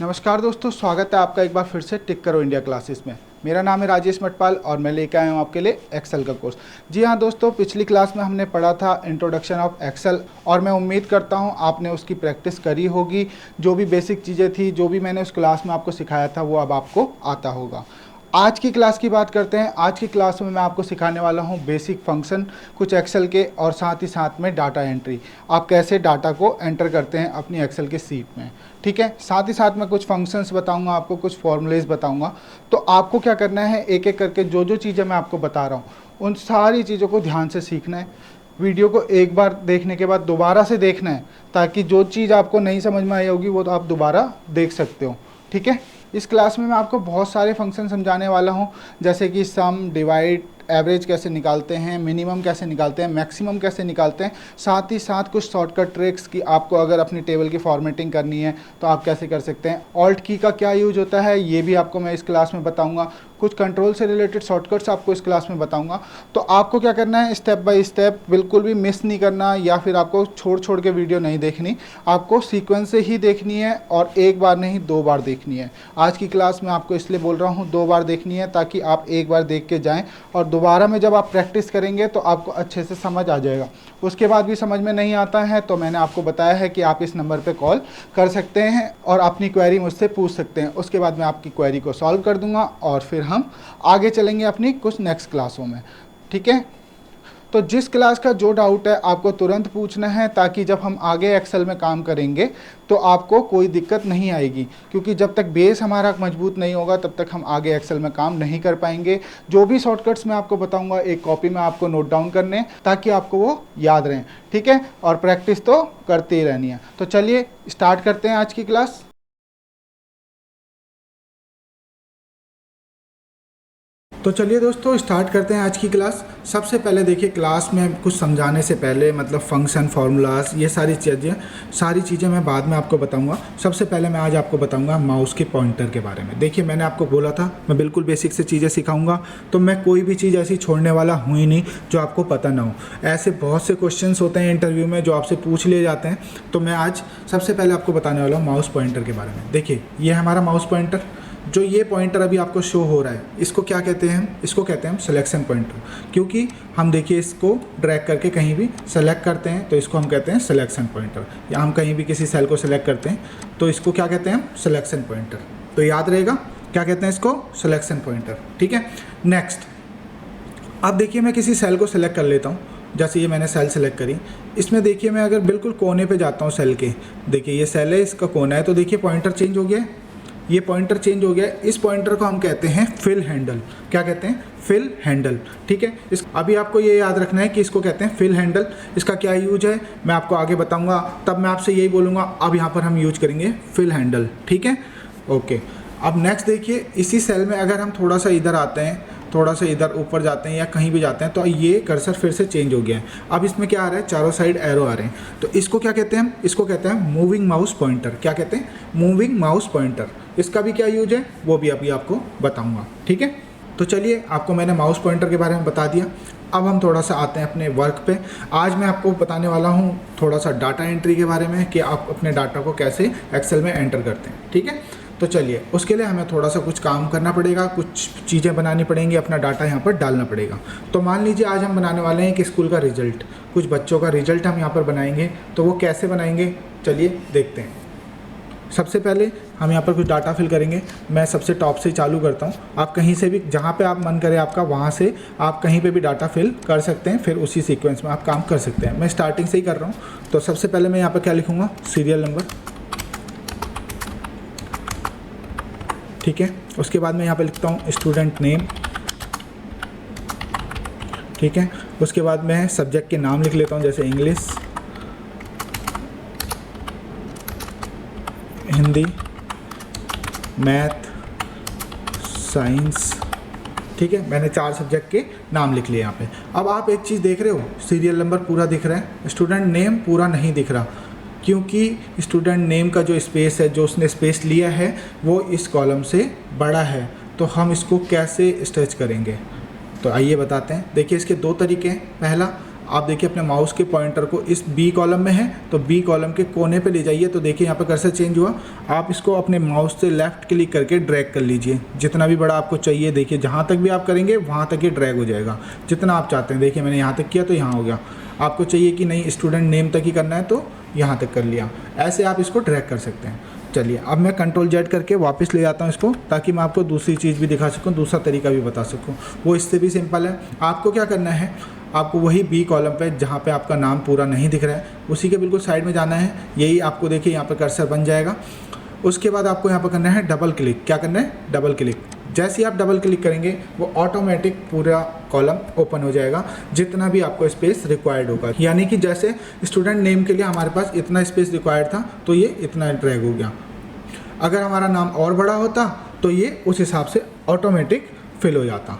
नमस्कार दोस्तों, स्वागत है आपका एक बार फिर से टिक करो इंडिया क्लासेस में। मेरा नाम है राजेश मटपाल और मैं लेकर आया हूँ आपके लिए एक्सेल का कोर्स। जी हाँ दोस्तों, पिछली क्लास में हमने पढ़ा था इंट्रोडक्शन ऑफ एक्सेल और मैं उम्मीद करता हूँ आपने उसकी प्रैक्टिस करी होगी। जो भी बेसिक चीज़ें थी, जो भी मैंने उस क्लास में आपको सिखाया था, वो अब आपको आता होगा। आज की क्लास की बात करते हैं। आज की क्लास में मैं आपको सिखाने वाला हूं बेसिक फंक्शन कुछ एक्सेल के और साथ ही साथ में डाटा एंट्री। आप कैसे डाटा को एंटर करते हैं अपनी एक्सेल के सीट में, ठीक है। साथ ही साथ मैं कुछ फंक्शंस बताऊंगा, आपको कुछ फॉर्मूलेज बताऊंगा। तो आपको क्या करना है, एक एक करके जो जो चीज़ें मैं आपको बता रहा हूँ उन सारी चीज़ों को ध्यान से सीखना है। वीडियो को एक बार देखने के बाद दोबारा से देखना है, ताकि जो चीज़ आपको नहीं समझ में आई होगी वो तो आप दोबारा देख सकते हो, ठीक है। इस क्लास में मैं आपको बहुत सारे फंक्शन समझाने वाला हूं, जैसे कि सम, डिवाइड, एवरेज कैसे निकालते हैं, मिनिमम कैसे निकालते हैं, मैक्सिमम कैसे निकालते हैं। साथ ही साथ कुछ शॉर्टकट ट्रिक्स की आपको अगर अपनी टेबल की फॉर्मेटिंग करनी है तो आप कैसे कर सकते हैं। ऑल्ट की का क्या यूज होता है ये भी आपको मैं इस क्लास में बताऊंगा। कुछ कंट्रोल से रिलेटेड शॉर्टकट्स आपको इस क्लास में बताऊंगा। तो आपको क्या करना है, स्टेप बाय स्टेप बिल्कुल भी मिस नहीं करना, या फिर आपको छोड़ छोड़ के वीडियो नहीं देखनी। आपको सीक्वेंस से ही देखनी है और एक बार नहीं 2 बार देखनी है। आज की क्लास में आपको इसलिए बोल रहा हूँ 2 बार देखनी है, ताकि आप एक बार देख के जाएँ और दोबारा में जब आप प्रैक्टिस करेंगे तो आपको अच्छे से समझ आ जाएगा। उसके बाद भी समझ में नहीं आता है तो मैंने आपको बताया है कि आप इस नंबर पे कॉल कर सकते हैं और अपनी क्वेरी मुझसे पूछ सकते हैं। उसके बाद मैं आपकी क्वेरी को सॉल्व कर दूंगा और फिर हम आगे चलेंगे अपनी कुछ नेक्स्ट क्लासों में, ठीक है। तो जिस क्लास का जो डाउट है आपको तुरंत पूछना है, ताकि जब हम आगे एक्सेल में काम करेंगे तो आपको कोई दिक्कत नहीं आएगी। क्योंकि जब तक बेस हमारा मजबूत नहीं होगा तब तक हम आगे एक्सेल में काम नहीं कर पाएंगे। जो भी शॉर्टकट्स मैं आपको बताऊंगा एक कॉपी में आपको नोट डाउन करने, ताकि आपको वो याद रहें, ठीक है। और प्रैक्टिस तो करते ही रहनी है। तो चलिए स्टार्ट करते हैं आज की क्लास। तो चलिए दोस्तों स्टार्ट करते हैं आज की क्लास। सबसे पहले देखिए, क्लास में कुछ समझाने से पहले मतलब फंक्शन, फार्मूलाज, ये सारी चीज़ें मैं बाद में आपको बताऊंगा। सबसे पहले मैं आज आपको बताऊंगा माउस के पॉइंटर के बारे में। देखिए, मैंने आपको बोला था मैं बिल्कुल बेसिक से चीज़ें सिखाऊंगा, तो मैं कोई भी चीज़ ऐसी छोड़ने वाला हूँ ही नहीं जो आपको पता ना हो। ऐसे बहुत से क्वेश्चन होते हैं इंटरव्यू में जो आपसे पूछ लिए जाते हैं। तो मैं आज सबसे पहले आपको बताने वाला हूँ माउस पॉइंटर के बारे में। देखिए, ये हमारा माउस पॉइंटर, जो ये पॉइंटर अभी आपको शो हो रहा है, इसको क्या कहते हैं, इसको कहते हैं हम सिलेक्शन पॉइंटर। क्योंकि हम देखिए इसको ड्रैग करके कहीं भी सेलेक्ट करते हैं तो इसको हम कहते हैं सिलेक्शन पॉइंटर। या हम कहीं भी किसी सेल को सेलेक्ट करते हैं तो इसको क्या कहते हैं हम, सिलेक्शन पॉइंटर। तो याद रहेगा क्या कहते हैं इसको, सिलेक्शन पॉइंटर, ठीक है। नेक्स्ट, अब देखिए मैं किसी सेल को सेलेक्ट कर लेता हूँ। जैसे ये मैंने सेल सेलेक्ट करी, इसमें देखिए मैं अगर बिल्कुल कोने पे जाता हूँ सेल के, देखिए ये सेल है, इसका कोना है, तो देखिए पॉइंटर चेंज हो गया, ये पॉइंटर चेंज हो गया। इस पॉइंटर को हम कहते हैं फिल हैंडल। क्या कहते हैं, फिल हैंडल, ठीक है। इस अभी आपको ये याद रखना है कि इसको कहते हैं फिल हैंडल। इसका क्या यूज है मैं आपको आगे बताऊंगा, तब मैं आपसे यही बोलूँगा। अब यहाँ पर हम यूज करेंगे फिल हैंडल, ठीक है, ओके। अब नेक्स्ट देखिए, इसी सेल में अगर हम थोड़ा सा इधर आते हैं, थोड़ा सा इधर ऊपर जाते हैं या कहीं भी जाते हैं, तो ये कर्सर फिर से चेंज हो गया है। अब इसमें क्या आ रहा है, चारों साइड एरो आ रहे हैं। तो इसको क्या कहते हैं हम, इसको कहते हैं मूविंग माउस पॉइंटर। क्या कहते हैं, मूविंग माउस पॉइंटर। इसका भी क्या यूज है वो भी अभी आपको बताऊंगा, ठीक है। तो चलिए, आपको मैंने माउस पॉइंटर के बारे में बता दिया। अब हम थोड़ा सा आते हैं अपने वर्क पे। आज मैं आपको बताने वाला हूँ थोड़ा सा डाटा एंट्री के बारे में, कि आप अपने डाटा को कैसे एक्सेल में एंटर करते हैं, ठीक है। तो चलिए, उसके लिए हमें थोड़ा सा कुछ काम करना पड़ेगा, कुछ चीज़ें बनानी पड़ेंगी, अपना डाटा यहाँ पर डालना पड़ेगा। तो मान लीजिए आज हम बनाने वाले हैं कि स्कूल का रिजल्ट, कुछ बच्चों का रिजल्ट हम यहाँ पर बनाएंगे। तो वो कैसे बनाएंगे, चलिए देखते हैं। सबसे पहले हम यहाँ पर कुछ डाटा फिल करेंगे। मैं सबसे टॉप से चालू करता हूँ। आप कहीं से भी, जहाँ पे आप मन करे आपका, वहाँ से आप कहीं पे भी डाटा फिल कर सकते हैं, फिर उसी सीक्वेंस में आप काम कर सकते हैं। मैं स्टार्टिंग से ही कर रहा हूँ। तो सबसे पहले मैं यहाँ पर क्या लिखूँगा, सीरियल नंबर, ठीक है। उसके बाद मैं यहाँ पे लिखता हूँ स्टूडेंट नेम, ठीक है। उसके बाद मैं सब्जेक्ट के नाम लिख लेता हूँ, जैसे इंग्लिश, हिंदी, मैथ, साइंस, ठीक है। मैंने 4 सब्जेक्ट के नाम लिख लिए यहाँ पे। अब आप एक चीज़ देख रहे हो, सीरियल नंबर पूरा दिख रहा है, स्टूडेंट नेम पूरा नहीं दिख रहा, क्योंकि स्टूडेंट नेम का जो स्पेस है, जो उसने स्पेस लिया है, वो इस कॉलम से बड़ा है। तो हम इसको कैसे स्ट्रेच करेंगे, तो आइए बताते हैं। देखिए, इसके 2 तरीके हैं। पहला, आप देखिए अपने माउस के पॉइंटर को इस बी कॉलम में है तो बी कॉलम के कोने पे ले जाइए, तो देखिए यहाँ पर कर्सर चेंज हुआ। आप इसको अपने माउस से लेफ़्ट क्लिक करके ड्रैग कर लीजिए, जितना भी बड़ा आपको चाहिए। देखिए जहाँ तक भी आप करेंगे वहाँ तक ये ड्रैग हो जाएगा, जितना आप चाहते हैं। देखिए मैंने यहाँ तक किया तो यहाँ हो गया। आपको चाहिए कि नहीं स्टूडेंट नेम तक ही करना है तो यहाँ तक कर लिया। ऐसे आप इसको ड्रैग कर सकते हैं। चलिए अब मैं कंट्रोल जेड करके वापस ले जाता हूँ इसको, ताकि मैं आपको दूसरी चीज़ भी दिखा सकूँ, दूसरा तरीका भी बता सकूँ। वो इससे भी सिंपल है। आपको क्या करना है, आपको वही बी कॉलम पे जहाँ पे आपका नाम पूरा नहीं दिख रहा है उसी के बिल्कुल साइड में जाना है। यही आपको देखिए यहाँ पर कर्सर बन जाएगा। उसके बाद आपको यहाँ पर करना है डबल क्लिक। क्या करना है, डबल क्लिक। जैसे ही आप डबल क्लिक करेंगे वो ऑटोमेटिक पूरा कॉलम ओपन हो जाएगा, जितना भी आपको स्पेस रिक्वायर्ड होगा। यानी कि जैसे स्टूडेंट नेम के लिए हमारे पास इतना स्पेस रिक्वायर्ड था तो ये इतना ड्रैग हो गया। अगर हमारा नाम और बड़ा होता तो ये उस हिसाब से ऑटोमेटिक फिल हो जाता।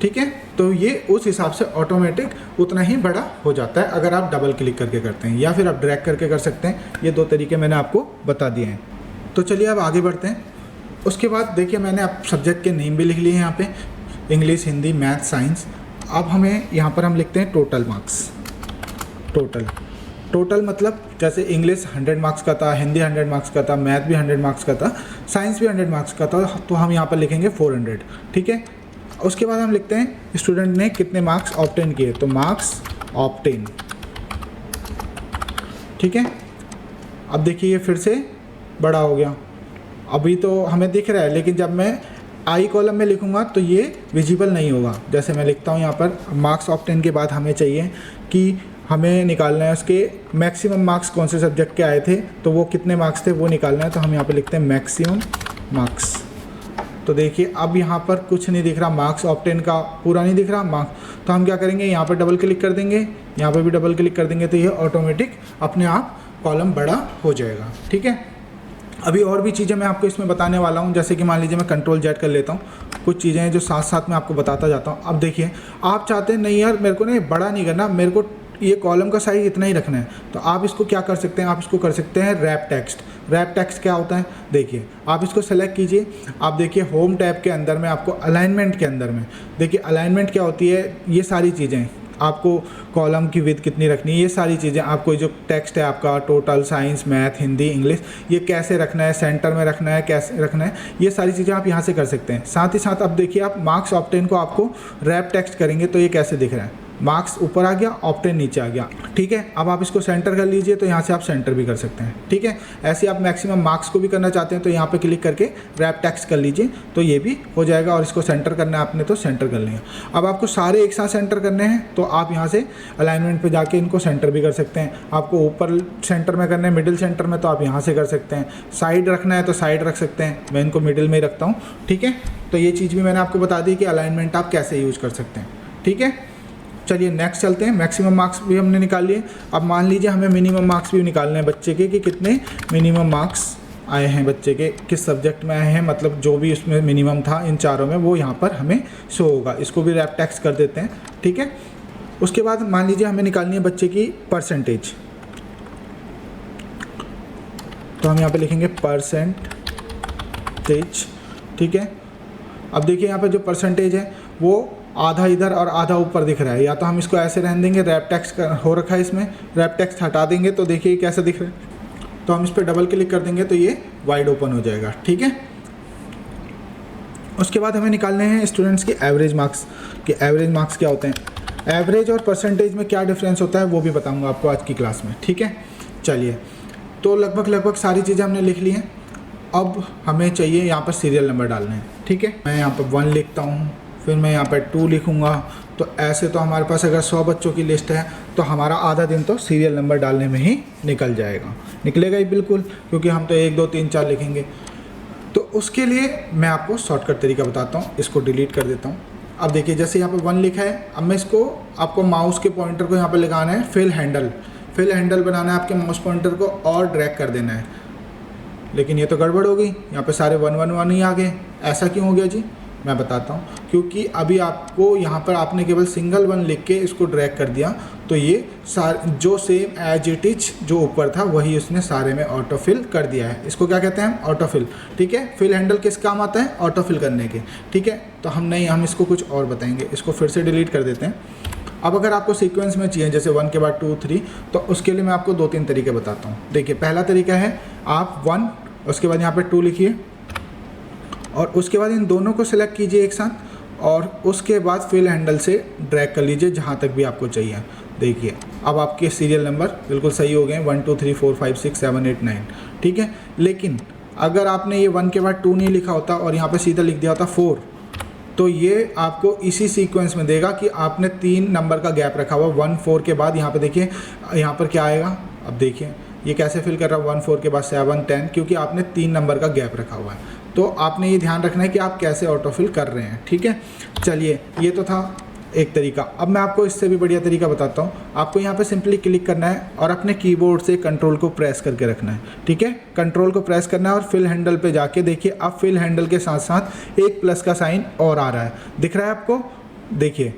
ठीक है, तो ये उस हिसाब से ऑटोमेटिक उतना ही बड़ा हो जाता है अगर आप डबल क्लिक करके करते हैं, या फिर आप ड्रैग करके कर सकते हैं। ये दो तरीके मैंने आपको बता दिए हैं। तो चलिए अब आगे बढ़ते हैं। उसके बाद देखिए मैंने अब सब्जेक्ट के नेम भी लिख लिए हैं यहाँ पे, इंग्लिश, हिंदी, मैथ, साइंस। अब हमें यहाँ पर हम लिखते हैं टोटल मार्क्स। टोटल मतलब जैसे इंग्लिश 100 मार्क्स का था, हिंदी 100 मार्क्स का था, मैथ भी 100 मार्क्स का था, साइंस भी 100 मार्क्स का था, तो हम यहाँ पर लिखेंगे 400। ठीक है, उसके बाद हम लिखते हैं स्टूडेंट ने कितने मार्क्स ऑब्टेन किए, तो मार्क्स ऑब्टेन। ठीक है, अब देखिए ये फिर से बड़ा हो गया। अभी तो हमें दिख रहा है, लेकिन जब मैं आई कॉलम में लिखूंगा तो ये विजिबल नहीं होगा। जैसे मैं लिखता हूँ यहाँ पर मार्क्स ऑब्टेन के बाद हमें चाहिए कि हमें निकालना है उसके मैक्सिमम मार्क्स कौन से सब्जेक्ट के आए थे, तो वो कितने मार्क्स थे वो निकालना है। तो हम यहाँ पे लिखते हैं मैक्सिमम मार्क्स। तो देखिए अब यहाँ पर कुछ नहीं दिख रहा, मार्क्स ऑब्टेन का पूरा नहीं दिख रहा मार्क्स। तो हम क्या करेंगे, यहाँ पर डबल क्लिक कर देंगे, यहाँ पर भी डबल क्लिक कर देंगे, तो ये ऑटोमेटिक अपने आप कॉलम बड़ा हो जाएगा। ठीक है, अभी और भी चीज़ें मैं आपको इसमें बताने वाला हूँ। जैसे कि मान लीजिए मैं कंट्रोल जेड कर लेता हूँ, कुछ चीज़ें हैं जो साथ साथ में आपको बताता जाता हूँ। अब देखिए आप चाहते हैं नहीं यार मेरे को नहीं बड़ा नहीं करना, मेरे को ये कॉलम का साइज इतना ही रखना है, तो आप इसको क्या कर सकते हैं, आप इसको कर सकते हैं रैप टेक्स्ट। रैप टेक्स्ट क्या होता है, देखिए आप इसको सेलेक्ट कीजिए। आप देखिए होम टैब के अंदर में आपको अलाइनमेंट के अंदर में देखिए अलाइनमेंट क्या होती है, ये सारी चीज़ें आपको कॉलम की विड्थ कितनी रखनी है, ये सारी चीज़ें आपको जो टेक्स्ट है आपका total, science, math, Hindi, English, ये कैसे रखना है, सेंटर में रखना है, कैसे रखना है, ये सारी चीज़ें आप यहाँ से कर सकते हैं। साथ ही साथ अब देखिए आप मार्क्स ऑब्टेन को आपको रैप टेक्स्ट करेंगे तो ये कैसे दिख रहा है, मार्क्स ऊपर आ गया, ऑब्टेन नीचे आ गया। ठीक है, अब आप इसको सेंटर कर लीजिए तो यहाँ से आप सेंटर भी कर सकते हैं। ठीक है, ऐसे आप मैक्सिमम मार्क्स को भी करना चाहते हैं तो यहाँ पे क्लिक करके रैप टेक्स्ट कर लीजिए तो ये भी हो जाएगा। और इसको सेंटर करना है आपने तो सेंटर कर लिया। अब आपको सारे एक साथ सेंटर करने हैं तो आप यहाँ से अलाइनमेंट पे जाके इनको सेंटर भी कर सकते हैं। आपको ऊपर सेंटर में करना है, मिडिल सेंटर में, तो आप यहाँ से कर सकते हैं। साइड रखना है तो साइड रख सकते हैं, मैं इनको मिडिल में ही रखता हूँ। ठीक है, तो ये चीज़ भी मैंने आपको बता दी कि अलाइनमेंट आप कैसे यूज कर सकते हैं। ठीक है, चलिए नेक्स्ट चलते हैं। मैक्सिमम मार्क्स भी हमने निकाल लिए। अब मान लीजिए हमें मिनिमम मार्क्स भी निकालने हैं बच्चे के, कि कितने मिनिमम मार्क्स आए हैं बच्चे के, किस सब्जेक्ट में आए हैं, मतलब जो भी उसमें मिनिमम था इन चारों में वो यहाँ पर हमें शो होगा। इसको भी रैप टेक्स्ट कर देते हैं। ठीक है, उसके बाद मान लीजिए हमें निकालनी है बच्चे की परसेंटेज, तो हम यहाँ पे लिखेंगे परसेंटेज। ठीक है, अब देखिए यहाँ पे जो परसेंटेज है वो आधा इधर और आधा ऊपर दिख रहा है, या तो हम इसको ऐसे रहने देंगे, रैप टेक्स्ट हो रखा है इसमें, रैप टेक्स्ट हटा देंगे तो देखिए कैसा दिख रहा है। तो हम इस पर डबल क्लिक कर देंगे तो ये वाइड ओपन हो जाएगा। ठीक है, उसके बाद हमें निकालने हैं स्टूडेंट्स की एवरेज मार्क्स। कि एवरेज मार्क्स क्या होते हैं, एवरेज और परसेंटेज में क्या डिफरेंस होता है वो भी बताऊँगा आपको आज की क्लास में। ठीक है, चलिए तो लगभग सारी चीज़ें हमने लिख ली हैं। अब हमें चाहिए यहाँ पर सीरियल नंबर डालने हैं। ठीक है, मैं यहाँ पर 1 लिखता हूँ, फिर मैं यहाँ पर 2 लिखूँगा। तो ऐसे तो हमारे पास अगर 100 बच्चों की लिस्ट है तो हमारा आधा दिन तो सीरियल नंबर डालने में ही निकल जाएगा, निकलेगा ही बिल्कुल, क्योंकि हम तो 1 2 3 4 लिखेंगे। तो उसके लिए मैं आपको शॉर्टकट तरीका बताता हूँ। इसको डिलीट कर देता हूँ। अब देखिए जैसे यहाँ पर 1 लिखा है, अब मैं इसको आपको माउस के पॉइंटर को यहाँ पर लगाना है, फिल हैंडल बनाना है आपके माउस पॉइंटर को और ड्रैग कर देना है। लेकिन ये तो गड़बड़ हो गई, यहाँ पे सारे 1 1 1 ही आ गए। ऐसा क्यों हो गया जी, मैं बताता हूँ। क्योंकि अभी आपको यहाँ पर आपने केवल सिंगल 1 लिख के इसको ड्रैग कर दिया तो ये जो सेम एज इट इज जो ऊपर था वही उसने सारे में ऑटोफिल कर दिया है। इसको क्या कहते हैं, ऑटोफिल। ठीक है, फिल हैंडल किस काम आता है, ऑटोफिल करने के। ठीक है, तो हम इसको कुछ और बताएंगे। इसको फिर से डिलीट कर देते हैं। अब अगर आपको सीक्वेंस में चाहिए जैसे 1 के बाद 2 3, तो उसके लिए मैं आपको 2-3 तरीके बताता हूँ। देखिए पहला तरीका है आप 1 उसके बाद यहाँ पे 2 लिखिए और उसके बाद इन दोनों को सिलेक्ट कीजिए एक साथ और उसके बाद फिल हैंडल से ड्रैग कर लीजिए जहाँ तक भी आपको चाहिए। देखिए अब आपके सीरियल नंबर बिल्कुल सही हो गए 1 2 3 4 5 6 7 8 9, ठीक है। लेकिन अगर आपने ये 1 के बाद 2 नहीं लिखा होता और यहाँ पे सीधा लिख दिया होता 4, तो ये आपको इसी सीक्वेंस में देगा कि आपने 3 नंबर का गैप रखा हुआ 1 4 के बाद। यहाँ पे देखिए यहाँ पर क्या आएगा, अब देखिए ये कैसे फिल कर रहा है 1 4 के बाद 7 10, क्योंकि आपने 3 नंबर का गैप रखा हुआ है। तो आपने ये ध्यान रखना है कि आप कैसे ऑटोफिल कर रहे हैं, ठीक है। चलिए ये तो था एक तरीका। अब मैं आपको इससे भी बढ़िया तरीका बताता हूँ। आपको यहाँ पे सिंपली क्लिक करना है और अपने कीबोर्ड से कंट्रोल को प्रेस करके रखना है, ठीक है। कंट्रोल को प्रेस करना है और फिल हैंडल पे जाके देखिए अब फिल हैंडल के साथ साथ एक प्लस का साइन और आ रहा है, दिख रहा है आपको। देखिए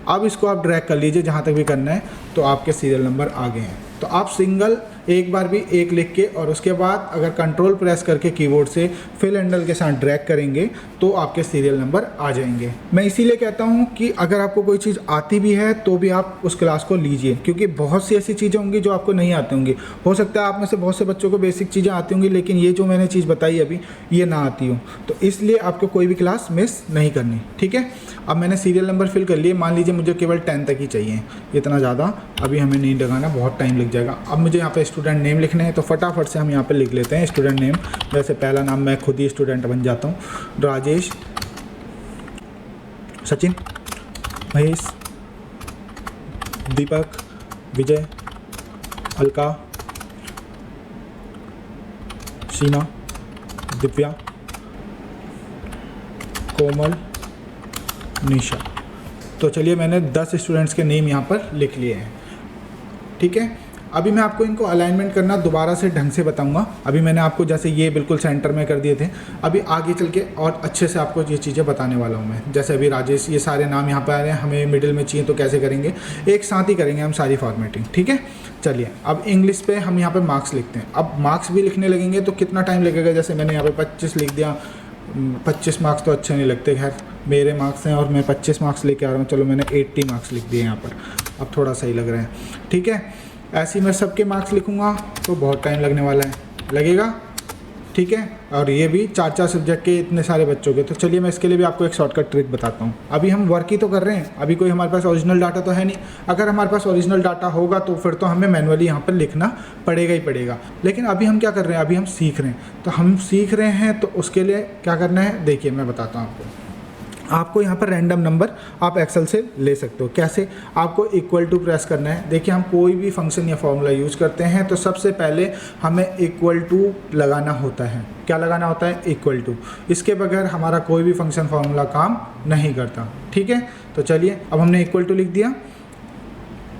अब इसको आप ड्रैग कर लीजिए जहाँ तक भी करना है, तो आपके सीरियल नंबर आ गए हैं। तो आप सिंगल एक बार भी एक लिख के और उसके बाद अगर कंट्रोल प्रेस करके कीबोर्ड से फिल हैंडल के साथ ड्रैग करेंगे तो आपके सीरियल नंबर आ जाएंगे। मैं इसीलिए कहता हूँ कि अगर आपको कोई चीज़ आती भी है तो भी आप उस क्लास को लीजिए, क्योंकि बहुत सी ऐसी चीज़ें होंगी जो आपको नहीं आती होंगी। हो सकता है आप में से बहुत से बच्चों को बेसिक चीज़ें आती होंगी, लेकिन ये जो मैंने चीज़ बताई अभी ये ना आती हो, तो इसलिए आपको कोई भी क्लास मिस नहीं करनी, ठीक है। अब मैंने सीरियल नंबर फिल कर लिए, मान लीजिए मुझे केवल 10 तक ही चाहिए, इतना ज़्यादा अभी हमें नहीं लगाना, बहुत टाइम लग जाएगा। अब मुझे यहाँ पे स्टूडेंट नेम लिखने हैं, तो फटाफट से हम यहाँ पे लिख लेते हैं स्टूडेंट नेम। जैसे पहला नाम मैं खुद ही स्टूडेंट बन जाता हूँ, राजेश, सचिन, महेश, दीपक, विजय, अलका, शीना, दिव्या, कोमल, निशा। तो चलिए मैंने 10 स्टूडेंट्स के नेम यहाँ पर लिख लिए हैं, ठीक है। अभी मैं आपको इनको अलाइनमेंट करना दोबारा से ढंग से बताऊंगा। अभी मैंने आपको जैसे ये बिल्कुल सेंटर में कर दिए थे, अभी आगे चल के और अच्छे से आपको ये चीज़ें बताने वाला हूँ मैं। जैसे अभी राजेश, ये सारे नाम यहाँ पर आ रहे हैं, हमें मिडिल में चाहिए तो कैसे करेंगे, एक साथ ही करेंगे हम सारी फॉर्मेटिंग, ठीक है। चलिए अब इंग्लिश पे हम यहाँ पर मार्क्स लिखते हैं। अब मार्क्स भी लिखने लगेंगे तो कितना टाइम लगेगा, जैसे मैंने यहाँ पर 25 लिख दिया, 25 मार्क्स तो अच्छे नहीं लगते, खैर मेरे मार्क्स हैं और मैं 25 मार्क्स लेके आ रहा हूँ, चलो मैंने 80 मार्क्स लिख दिए यहाँ पर, अब थोड़ा सही लग रहा है, ठीक है। ऐसे ही मैं सबके मार्क्स लिखूँगा तो बहुत टाइम लगने वाला है, लगेगा, ठीक है। और ये भी 4-4 सब्जेक्ट के इतने सारे बच्चों के। तो चलिए मैं इसके लिए भी आपको एक शॉर्टकट ट्रिक बताता हूँ। अभी हम वर्क ही तो कर रहे हैं, अभी कोई हमारे पास ओरिजिनल डाटा तो है नहीं। अगर हमारे पास ओरिजिनल डाटा होगा तो फिर तो हमें मैनुअली यहाँ पर लिखना पड़ेगा ही पड़ेगा, लेकिन अभी हम क्या कर रहे हैं, अभी हम सीख रहे हैं। तो हम सीख रहे हैं तो उसके लिए क्या करना है, देखिए मैं बताता हूँ आपको यहाँ पर रैंडम नंबर आप एक्सेल से ले सकते हो। कैसे, आपको इक्वल टू प्रेस करना है। देखिए हम कोई भी फंक्शन या फॉर्मूला यूज करते हैं तो सबसे पहले हमें इक्वल टू लगाना होता है। क्या लगाना होता है, इक्वल टू। इसके बगैर हमारा कोई भी फंक्शन फॉर्मूला काम नहीं करता, ठीक है। तो चलिए अब हमने इक्वल टू लिख दिया।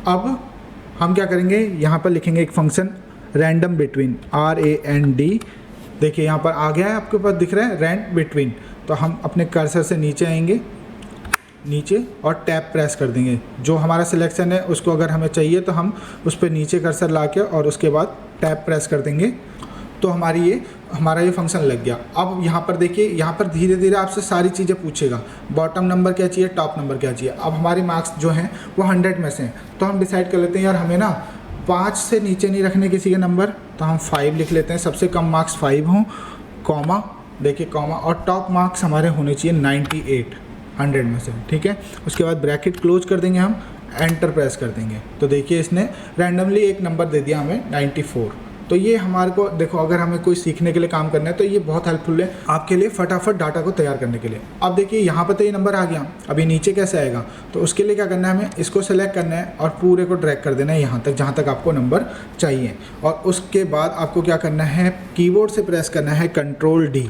अब हम क्या करेंगे, यहाँ पर लिखेंगे एक फंक्शन रैंडम बिटवीन, RAND। देखिए यहाँ पर आ गया है, आपके पास दिख रहा है रैंड बिटवीन। तो हम अपने कर्सर से नीचे आएंगे, नीचे और टैब प्रेस कर देंगे। जो हमारा सिलेक्शन है उसको अगर हमें चाहिए तो हम उस पर नीचे कर्सर ला के और उसके बाद टैब प्रेस कर देंगे, तो हमारा ये फंक्शन लग गया। अब यहाँ पर देखिए, यहाँ पर धीरे धीरे आपसे सारी चीज़ें पूछेगा, बॉटम नंबर क्या चाहिए, टॉप नंबर क्या चाहिए। अब हमारे मार्क्स जो हैं वो 100 में से हैं, तो हम डिसाइड कर लेते हैं यार हमें ना 5 से नीचे नहीं रखने किसी के नंबर, तो हम 5 लिख लेते हैं, सबसे कम मार्क्स 5 हों, कॉमा, देखिए कॉमा, और टॉप मार्क्स हमारे होने चाहिए 98 100 में से, ठीक है। उसके बाद ब्रैकेट क्लोज कर देंगे, हम एंटर प्रेस कर देंगे, तो देखिए इसने रैंडमली एक नंबर दे दिया हमें 94। तो ये हमारे को देखो, अगर हमें कोई सीखने के लिए काम करना है तो ये बहुत हेल्पफुल है आपके लिए फटाफट डाटा को तैयार करने के लिए। अब देखिए यहाँ पर तो ये नंबर आ गया, अभी नीचे कैसे आएगा, तो उसके लिए क्या करना है, हमें इसको सेलेक्ट करना है और पूरे को ड्रैग कर देना है यहाँ तक जहाँ तक आपको नंबर चाहिए। और उसके बाद आपको क्या करना है, कीबोर्ड से प्रेस करना है Ctrl+D।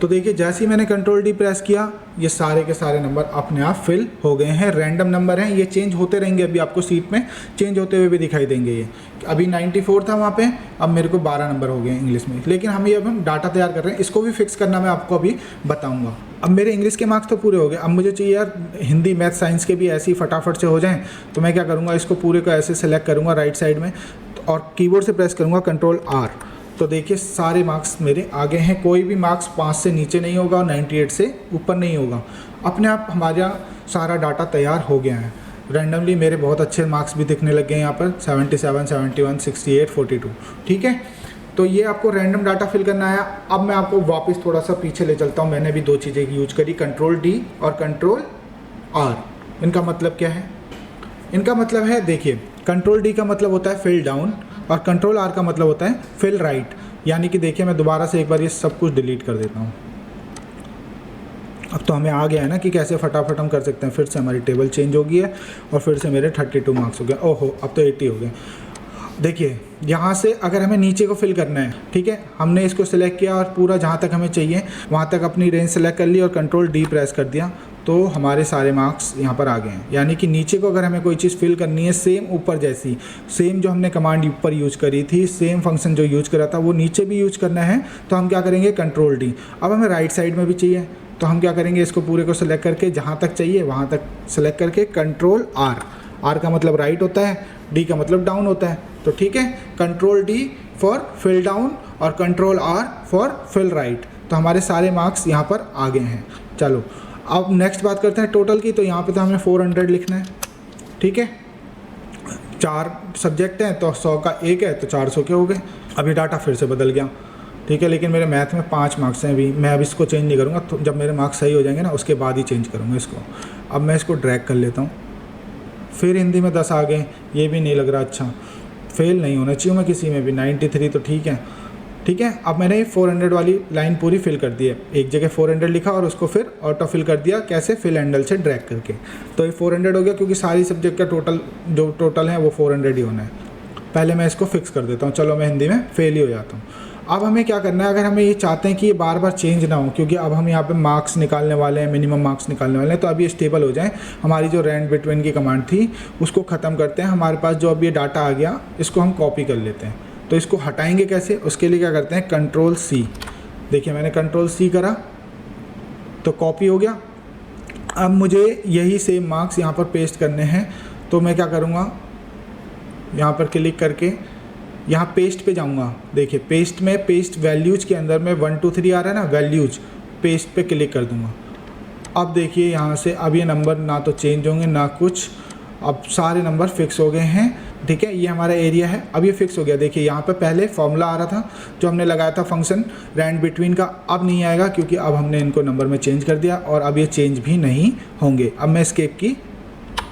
तो देखिए जैसे ही मैंने Ctrl+D प्रेस किया, ये सारे के सारे नंबर अपने आप फिल हो गए हैं। रैंडम नंबर हैं, ये चेंज होते रहेंगे, अभी आपको सीट में चेंज होते हुए भी दिखाई देंगे। ये अभी 94 था वहाँ पे, अब मेरे को 12 नंबर हो गए इंग्लिश में। लेकिन हम ये अब हम डाटा तैयार कर रहे हैं, इसको भी फिक्स करना मैं आपको अभी बताऊँगा। अब मेरे इंग्लिश के मार्क्स तो पूरे हो गए, अब मुझे चाहिए यार हिंदी मैथ साइंस के भी ऐसे ही फटाफट से हो जाएँ। तो मैं क्या करूँगा, इसको पूरे को ऐसे सेलेक्ट करूँगा राइट साइड में और कीबोर्ड से प्रेस करूँगा Ctrl+R। तो देखिए सारे मार्क्स मेरे आगे हैं, कोई भी मार्क्स 5 से नीचे नहीं होगा और 98 से ऊपर नहीं होगा। अपने आप हमारा सारा डाटा तैयार हो गया है। रैंडमली मेरे बहुत अच्छे मार्क्स भी दिखने लग गए हैं यहाँ पर 77, 71, 68, 42। ठीक है, तो ये आपको रैंडम डाटा फिल करना है। अब मैं आपको वापस थोड़ा सा पीछे ले चलता हूँ। मैंने भी 2 चीज़ें यूज करी, कंट्रोल-D और कंट्रोल-R। इनका मतलब क्या है? इनका मतलब है, देखिए कंट्रोल-D का मतलब होता है फिल डाउन और कंट्रोल-R का मतलब होता है फिल राइट। यानी कि देखिए मैं दोबारा से एक बार ये सब कुछ डिलीट कर देता हूँ। अब तो हमें आ गया है ना कि कैसे फटाफट हम कर सकते हैं। फिर से हमारी टेबल चेंज हो गई है और फिर से मेरे 32 मार्क्स हो गए। ओहो, अब तो 80 हो गए। देखिए यहाँ से अगर हमें नीचे को फिल करना है, ठीक है, हमने इसको सिलेक्ट किया और पूरा जहाँ तक हमें चाहिए वहाँ तक अपनी रेंज सेलेक्ट कर ली और कंट्रोल-D प्रेस कर दिया, तो हमारे सारे मार्क्स यहाँ पर आ गए हैं। यानी कि नीचे को अगर हमें कोई चीज़ फिल करनी है सेम ऊपर जैसी, सेम जो हमने कमांड ऊपर यूज करी थी, सेम फंक्शन जो यूज करा था वो नीचे भी यूज करना है, तो हम क्या करेंगे कंट्रोल-D। अब हमें राइट साइड में भी चाहिए तो हम क्या करेंगे, इसको पूरे को सिलेक्ट करके जहाँ तक चाहिए वहाँ तक सिलेक्ट करके कंट्रोल-R। R का मतलब राइट होता है, D का मतलब डाउन होता है। तो ठीक है, कंट्रोल-D फॉर फिल डाउन और कंट्रोल-R फॉर फिल राइट। तो हमारे सारे मार्क्स यहाँ पर आ गए हैं। चलो अब नेक्स्ट बात करते हैं टोटल की। तो यहाँ पे तो हमें 400 लिखना है। ठीक है, 4 सब्जेक्ट हैं तो 100 का 1 है तो 400 के हो गए। अभी डाटा फिर से बदल गया। ठीक है, लेकिन मेरे मैथ में 5 मार्क्स हैं अभी, मैं अब इसको चेंज नहीं करूँगा। तो जब मेरे मार्क्स सही हो जाएंगे ना उसके बाद ही चेंज करूँगा इसको। अब मैं इसको ड्रैग कर लेता हूँ। फिर हिंदी में 10 आ गए, ये भी नहीं लग रहा अच्छा। फेल नहीं होना चाहिए मैं किसी में भी, 93 तो ठीक है। ठीक है, अब मैंने 400 वाली लाइन पूरी फिल कर दी है। एक जगह 400 लिखा और उसको फिर ऑटो फिल कर दिया, कैसे, फिल हैंडल से ड्रैग करके। तो ये 400 हो गया क्योंकि सारी सब्जेक्ट का टोटल है वो 400 ही होना है। पहले मैं इसको फिक्स कर देता हूँ। चलो मैं हिंदी में फेल ही हो जाता हूँ। अब हमें क्या करना है, अगर हमें ये चाहते हैं कि ये बार बार चेंज ना हो, क्योंकि अब हम यहाँ पे मार्क्स निकालने वाले हैं, मिनिमम मार्क्स निकालने वाले हैं, तो अब ये स्टेबल हो जाए। हमारी जो रैंड बिटवीन की कमांड थी उसको ख़त्म करते हैं। हमारे पास जो अब ये डाटा आ गया इसको हम कॉपी कर लेते हैं। तो इसको हटाएंगे कैसे, उसके लिए क्या करते हैं, कंट्रोल-C। देखिए मैंने कंट्रोल-C करा तो कॉपी हो गया। अब मुझे यही सेम मार्क्स यहाँ पर पेस्ट करने हैं। तो मैं क्या करूँगा, यहाँ पर क्लिक करके यहाँ पेस्ट पे जाऊँगा। देखिए पेस्ट में, पेस्ट वैल्यूज़ के अंदर में 1 2 3 आ रहा है ना, वैल्यूज़, पेस्ट पे क्लिक कर दूँगा। अब देखिए यहाँ से अब ये नंबर ना तो चेंज होंगे ना कुछ, अब सारे नंबर फिक्स हो गए हैं। ठीक है, ये हमारा एरिया है, अब ये फिक्स हो गया। देखिए यहाँ पे पहले फॉर्मूला आ रहा था जो हमने लगाया था फंक्शन रैंड बिटवीन का, अब नहीं आएगा क्योंकि अब हमने इनको नंबर में चेंज कर दिया और अब ये चेंज भी नहीं होंगे। अब मैं एस्केप की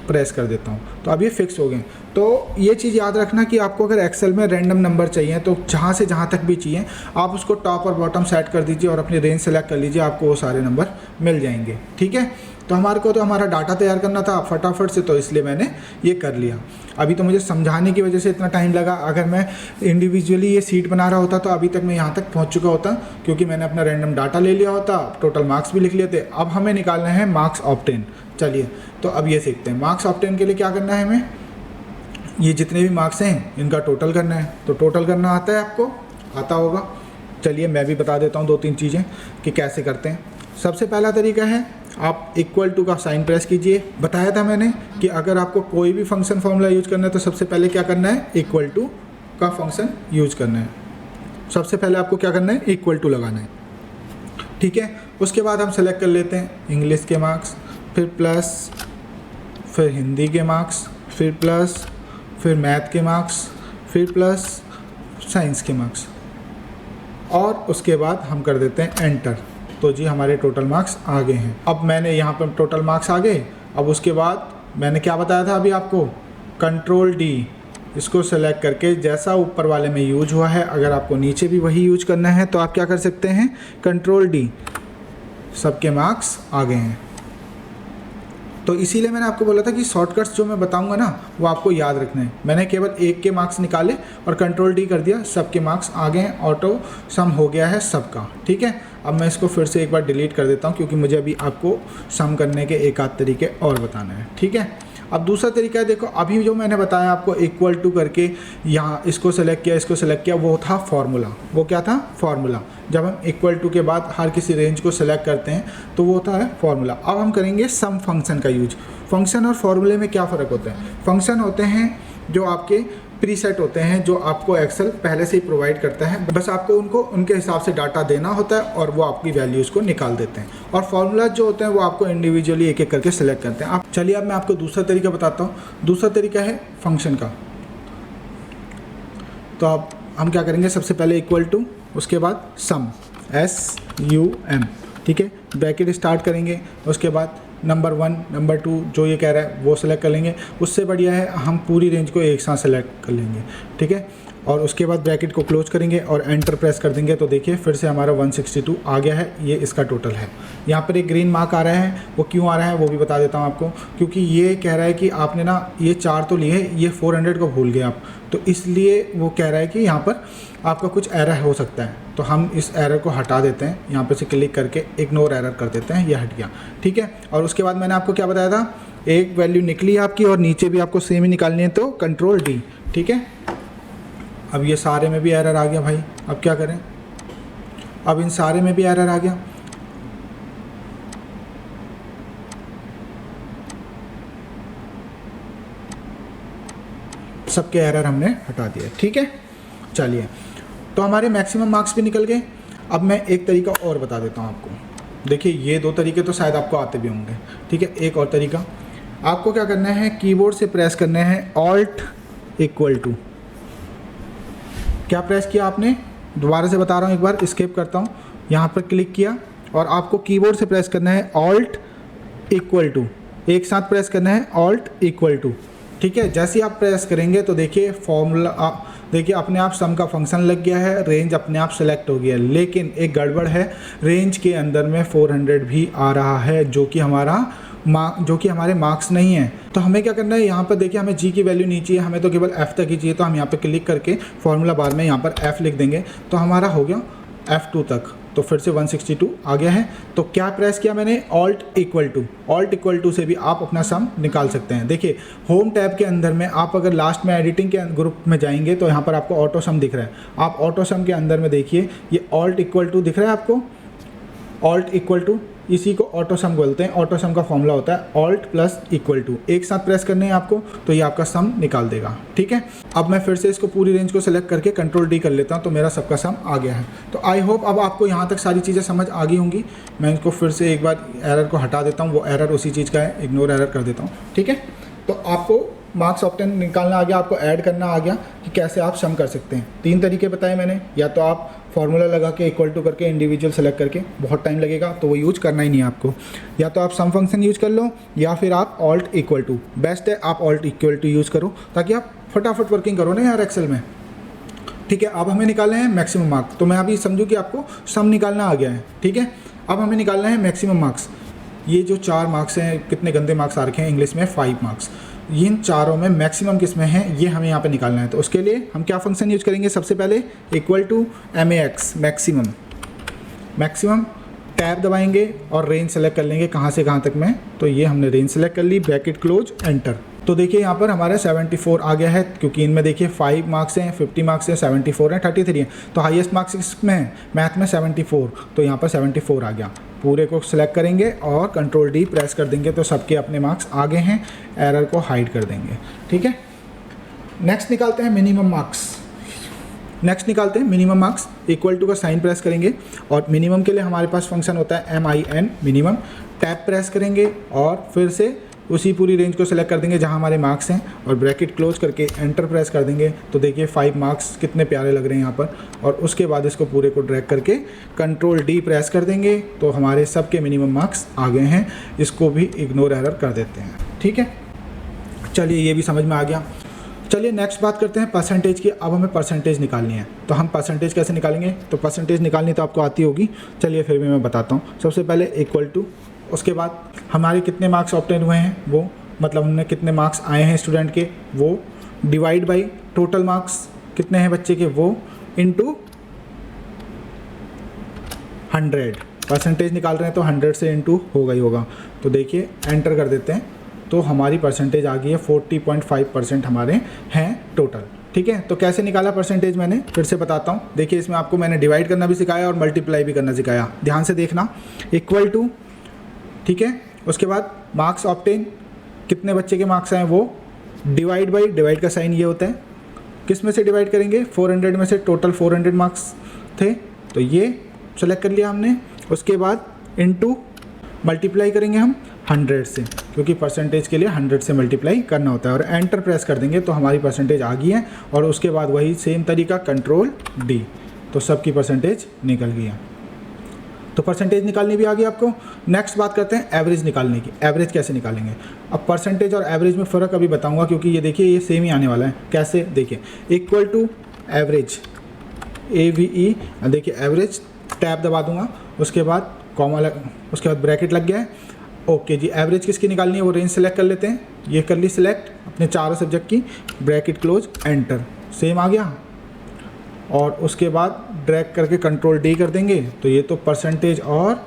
प्रेस कर देता हूँ तो अब ये फिक्स हो गए। तो ये चीज़ याद रखना कि आपको अगर एक्सेल में रैंडम नंबर चाहिए तो जहाँ से जहाँ तक भी चाहिए आप उसको टॉप और बॉटम सेट कर दीजिए और अपनी रेंज सेलेक्ट कर लीजिए, आपको वो सारे नंबर मिल जाएंगे। ठीक है, तो हमारे को तो हमारा डाटा तैयार करना था फटाफट से, तो इसलिए मैंने ये कर लिया। अभी तो मुझे समझाने की वजह से इतना टाइम लगा, अगर मैं इंडिविजुअली ये सीट बना रहा होता तो अभी तक मैं यहाँ तक पहुँच चुका होता, क्योंकि मैंने अपना रैंडम डाटा ले लिया होता, टोटल मार्क्स भी लिख लिए थे। अब हमें निकालना है मार्क्स ऑब्टेन। चलिए तो अब ये सीखते हैं। मार्क्स ऑब्टेन के लिए क्या करना है, हमें ये जितने भी मार्क्स हैं इनका टोटल करना है। तो टोटल करना आता है, आपको आता होगा। चलिए मैं भी बता देता हूँ 2-3 चीज़ें कि कैसे करते हैं। सबसे पहला तरीका है, आप इक्वल टू का साइन प्रेस कीजिए। बताया था मैंने कि अगर आपको कोई भी फंक्शन फॉर्मूला यूज करना है तो सबसे पहले क्या करना है, इक्वल टू का फंक्शन यूज करना है। सबसे पहले आपको क्या करना है, इक्वल टू लगाना है। ठीक है, उसके बाद हम सेलेक्ट कर लेते हैं इंग्लिश के मार्क्स, फिर प्लस, फिर हिंदी के मार्क्स, फिर प्लस, फिर मैथ के मार्क्स, फिर प्लस, साइंस के मार्क्स, और उसके बाद हम कर देते हैं एंटर। तो जी हमारे टोटल मार्क्स आ गए हैं। अब मैंने यहाँ पर टोटल मार्क्स आ गए। अब उसके बाद मैंने क्या बताया था अभी आपको, कंट्रोल-D, इसको सेलेक्ट करके जैसा ऊपर वाले में यूज हुआ है, अगर आपको नीचे भी वही यूज करना है तो आप क्या कर सकते हैं, कंट्रोल-D, सबके मार्क्स आ गए हैं। तो इसीलिए मैंने आपको बोला था कि शॉर्टकट्स जो मैं बताऊंगा ना वो आपको याद रखना है। मैंने केवल एक के मार्क्स निकाले और कंट्रोल-D कर दिया, सबके मार्क्स आ गए हैं, ऑटो सम हो गया है सबका। ठीक है, अब मैं इसको फिर से एक बार डिलीट कर देता हूँ क्योंकि मुझे अभी आपको सम करने के एक आध तरीके और बताना है। ठीक है, अब दूसरा तरीका है, देखो अभी जो मैंने बताया आपको इक्वल टू करके यहाँ इसको सेलेक्ट किया, इसको सेलेक्ट किया, वो था फॉर्मूला। वो क्या था, फॉर्मूला। जब हम इक्वल टू के बाद हर किसी रेंज को सेलेक्ट करते हैं तो वो होता है फॉर्मूला। अब हम करेंगे सम फंक्शन का यूज। फंक्शन और फॉर्मूले में क्या फ़र्क होता है, फंक्शन होते हैं जो आपके प्रीसेट होते हैं जो आपको एक्सेल पहले से ही प्रोवाइड करता है, बस आपको उनको उनके हिसाब से डाटा देना होता है और वो आपकी वैल्यूज़ को निकाल देते हैं। और फार्मूला जो होते हैं वो आपको इंडिविजुअली एक एक करके सिलेक्ट करते हैं। आप चलिए अब मैं आपको दूसरा तरीका बताता हूँ। दूसरा तरीका है फंक्शन का। तो अब हम क्या करेंगे, सबसे पहले इक्वल टू, उसके बाद सम, SUM, ठीक है, ब्रैकेट स्टार्ट करेंगे। उसके बाद नंबर 1 नंबर 2 जो ये कह रहा है वो सिलेक्ट कर लेंगे। उससे बढ़िया है हम पूरी रेंज को एक साथ सेलेक्ट कर लेंगे, ठीक है। और उसके बाद ब्रैकेट को क्लोज करेंगे और एंटर प्रेस कर देंगे। तो देखिए फिर से हमारा 162 आ गया है, ये इसका टोटल है। यहाँ पर एक ग्रीन मार्क आ रहा है, वो क्यों आ रहा है वो भी बता देता हूँ आपको, क्योंकि ये कह रहा है कि आपने ना ये 4 तो लिए, ये 400 को भूल गए आप, तो इसलिए वो कह रहा है कि यहाँ पर आपका कुछ एरर हो सकता है। तो हम इस एरर को हटा देते हैं, यहाँ पे से क्लिक करके इग्नोर एरर कर देते हैं, ये हट गया, ठीक है। और उसके बाद मैंने आपको क्या बताया था, एक वैल्यू निकली आपकी और नीचे भी आपको सेम ही निकालनी है, तो कंट्रोल D, ठीक है। अब ये सारे में भी एरर आ गया भाई, अब क्या करें, अब इन सारे में भी एरर आ गया। सबके एरर हमने हटा दिए, ठीक है। चलिए, तो हमारे मैक्सिमम मार्क्स भी निकल गए। अब मैं एक तरीका और बता देता हूँ आपको। देखिए ये 2 तरीके तो शायद आपको आते भी होंगे, ठीक है। एक और तरीका, आपको क्या करना है, कीबोर्ड से प्रेस करना है Alt = क्या प्रेस किया आपने, दोबारा से बता रहा हूँ, एक बार स्किप करता हूँ। यहाँ पर क्लिक किया और आपको कीबोर्ड से प्रेस करना है Alt = एक साथ प्रेस करना है Alt = ठीक है। जैसे ही आप प्रेस करेंगे तो देखिए फॉर्मूला, देखिए अपने आप सम का फंक्शन लग गया है, रेंज अपने आप सेलेक्ट हो गया है। लेकिन एक गड़बड़ है, रेंज के अंदर में 400 भी आ रहा है, जो कि हमारे मार्क्स नहीं है। तो हमें क्या करना है, यहाँ पर देखिए हमें G की वैल्यू नहीं चाहिए, हमें तो केवल F तक ही चाहिए। तो हम यहाँ पर क्लिक करके फॉर्मूला बार में यहाँ पर F लिख देंगे, तो हमारा हो गया F2 तक। तो फिर से 162 आ गया है। तो क्या प्रेस किया मैंने, Alt = से भी आप अपना सम निकाल सकते हैं। देखिए होम टैब के अंदर में आप अगर लास्ट में एडिटिंग के ग्रुप में जाएंगे तो यहाँ पर आपको ऑटो सम दिख रहा है। आप ऑटो सम के अंदर में देखिए ये Alt = दिख रहा है आपको, Alt = इसी को ऑटो सम बोलते हैं। ऑटो सम का फॉर्मूला होता है Alt + = एक साथ प्रेस करने हैं आपको, तो ये आपका सम निकाल देगा, ठीक है। अब मैं फिर से इसको पूरी रेंज को सेलेक्ट करके कंट्रोल D कर लेता हूँ, तो मेरा सबका सम आ गया है। तो आई होप अब आपको यहाँ तक सारी चीज़ें समझ आ गई होंगी। मैं इसको फिर से एक बार एरर को हटा देता हूँ, वो एरर उसी चीज़ का है, इग्नोर एरर कर देता हूँ, ठीक है। तो आपको मार्क्स ऑब्टेन निकालना आ गया, आपको ऐड करना आ गया कि कैसे आप सम कर सकते हैं। 3 तरीके बताए मैंने, या तो आप फार्मूला लगा के इक्वल टू करके इंडिविजुअल सेलेक्ट करके, बहुत टाइम लगेगा तो वो यूज करना ही नहीं है आपको, या तो आप सम फंक्शन यूज कर लो, या फिर आप Alt = बेस्ट है आप Alt = यूज़ करो, ताकि आप फटाफट वर्किंग करो ना यार एक्सेल में, ठीक है। अब हमें निकालना है मैक्सिमम मार्क्स। तो मैं अभी समझूँ कि आपको सम निकालना आ गया है, ठीक है। अब हमें निकालना है मैक्सिमम मार्क्स। ये जो 4 मार्क्स हैं, कितने गंदे मार्क्स आ रखे हैं इंग्लिश में, 5 मार्क्स, इन चारों में मैक्सिमम किस में है ये हमें यहाँ पे निकालना है। तो उसके लिए हम क्या फंक्शन यूज करेंगे, सबसे पहले = MAX, मैक्सिमम टैब दबाएंगे और रेंज सेलेक्ट कर लेंगे कहाँ से कहाँ तक में। तो ये हमने रेंज सेलेक्ट कर ली, ब्रैकेट क्लोज, एंटर। तो देखिए यहाँ पर हमारा 74 आ गया है, क्योंकि इनमें देखिए 5 मार्क्स हैं, 50 मार्क्स हैं, 74 हैं, 33 हैं। तो हाईएस्ट मार्क्स इसमें है मैथ में 74, तो यहाँ पर 74 आ गया। पूरे को सिलेक्ट करेंगे और कंट्रोल D प्रेस कर देंगे, तो सबके अपने मार्क्स आगे हैं, एरर को हाइड कर देंगे, ठीक है। नेक्स्ट निकालते हैं मिनिमम मार्क्स। इक्वल टू का साइन प्रेस करेंगे और मिनिमम के लिए हमारे पास फंक्शन होता है MIN, मिनिमम। टैब प्रेस करेंगे और फिर से उसी पूरी रेंज को सेलेक्ट कर देंगे जहां हमारे मार्क्स हैं, और ब्रैकेट क्लोज करके एंटर प्रेस कर देंगे। तो देखिए 5 मार्क्स कितने प्यारे लग रहे हैं यहाँ पर। और उसके बाद इसको पूरे को ड्रैग करके कंट्रोल D प्रेस कर देंगे, तो हमारे सबके मिनिमम मार्क्स आ गए हैं। इसको भी इग्नोर एरर कर देते हैं, ठीक है। चलिए ये भी समझ में आ गया। चलिए नेक्स्ट बात करते हैं परसेंटेज की। अब हमें परसेंटेज निकालनी है, तो हम परसेंटेज कैसे निकालेंगे, तो परसेंटेज निकालनी तो आपको आती होगी, चलिए फिर भी मैं बताता हूँ। सबसे पहले इक्वल टू, उसके बाद हमारे कितने मार्क्स ऑब्टेन हुए हैं वो, मतलब हमने कितने मार्क्स आए हैं स्टूडेंट के वो, डिवाइड बाई टोटल मार्क्स कितने हैं बच्चे के वो, इनटू 100। परसेंटेज निकाल रहे हैं तो 100 से इनटू होगा ही होगा। तो देखिए एंटर कर देते हैं, तो हमारी परसेंटेज आ गई है 40.5% हमारे हैं टोटल, ठीक है। तो कैसे निकाला परसेंटेज मैंने फिर से बताता हूँ। देखिए इसमें आपको मैंने डिवाइड करना भी सिखाया और मल्टीप्लाई भी करना सिखाया, ध्यान से देखना। इक्वल टू, ठीक है, उसके बाद मार्क्स ऑब्टेन, कितने बच्चे के मार्क्स आए वो, डिवाइड बाई, डिवाइड का साइन ये होता है, किस में से डिवाइड करेंगे, 400 में से, टोटल 400 मार्क्स थे तो ये सेलेक्ट कर लिया हमने। उसके बाद इनटू मल्टीप्लाई करेंगे हम 100 से, क्योंकि परसेंटेज के लिए 100 से मल्टीप्लाई करना होता है, और एंटर प्रेस कर देंगे तो हमारी परसेंटेज आ गई है। और उसके बाद वही सेम तरीका कंट्रोल डी, तो सबकी परसेंटेज निकल गई है। तो परसेंटेज निकालनी भी आ गई आपको। नेक्स्ट बात करते हैं एवरेज निकालने की। एवरेज कैसे निकालेंगे, अब परसेंटेज और एवरेज में फ़र्क अभी बताऊंगा, क्योंकि ये देखिए ये सेम ही आने वाला है। कैसे, देखिए इक्वल टू एवरेज, AVE, देखिए एवरेज, टैब दबा दूंगा, उसके बाद कॉमा उसके बाद ब्रैकेट लग गया है। ओके जी, एवरेज किसकी निकालनी है वो रेंज सेलेक्ट कर लेते हैं। ये कर ली सिलेक्ट अपने चारों सब्जेक्ट की, ब्रैकेट क्लोज, एंटर, सेम आ गया। और उसके बाद ड्रैग करके कंट्रोल डी कर देंगे तो ये तो परसेंटेज और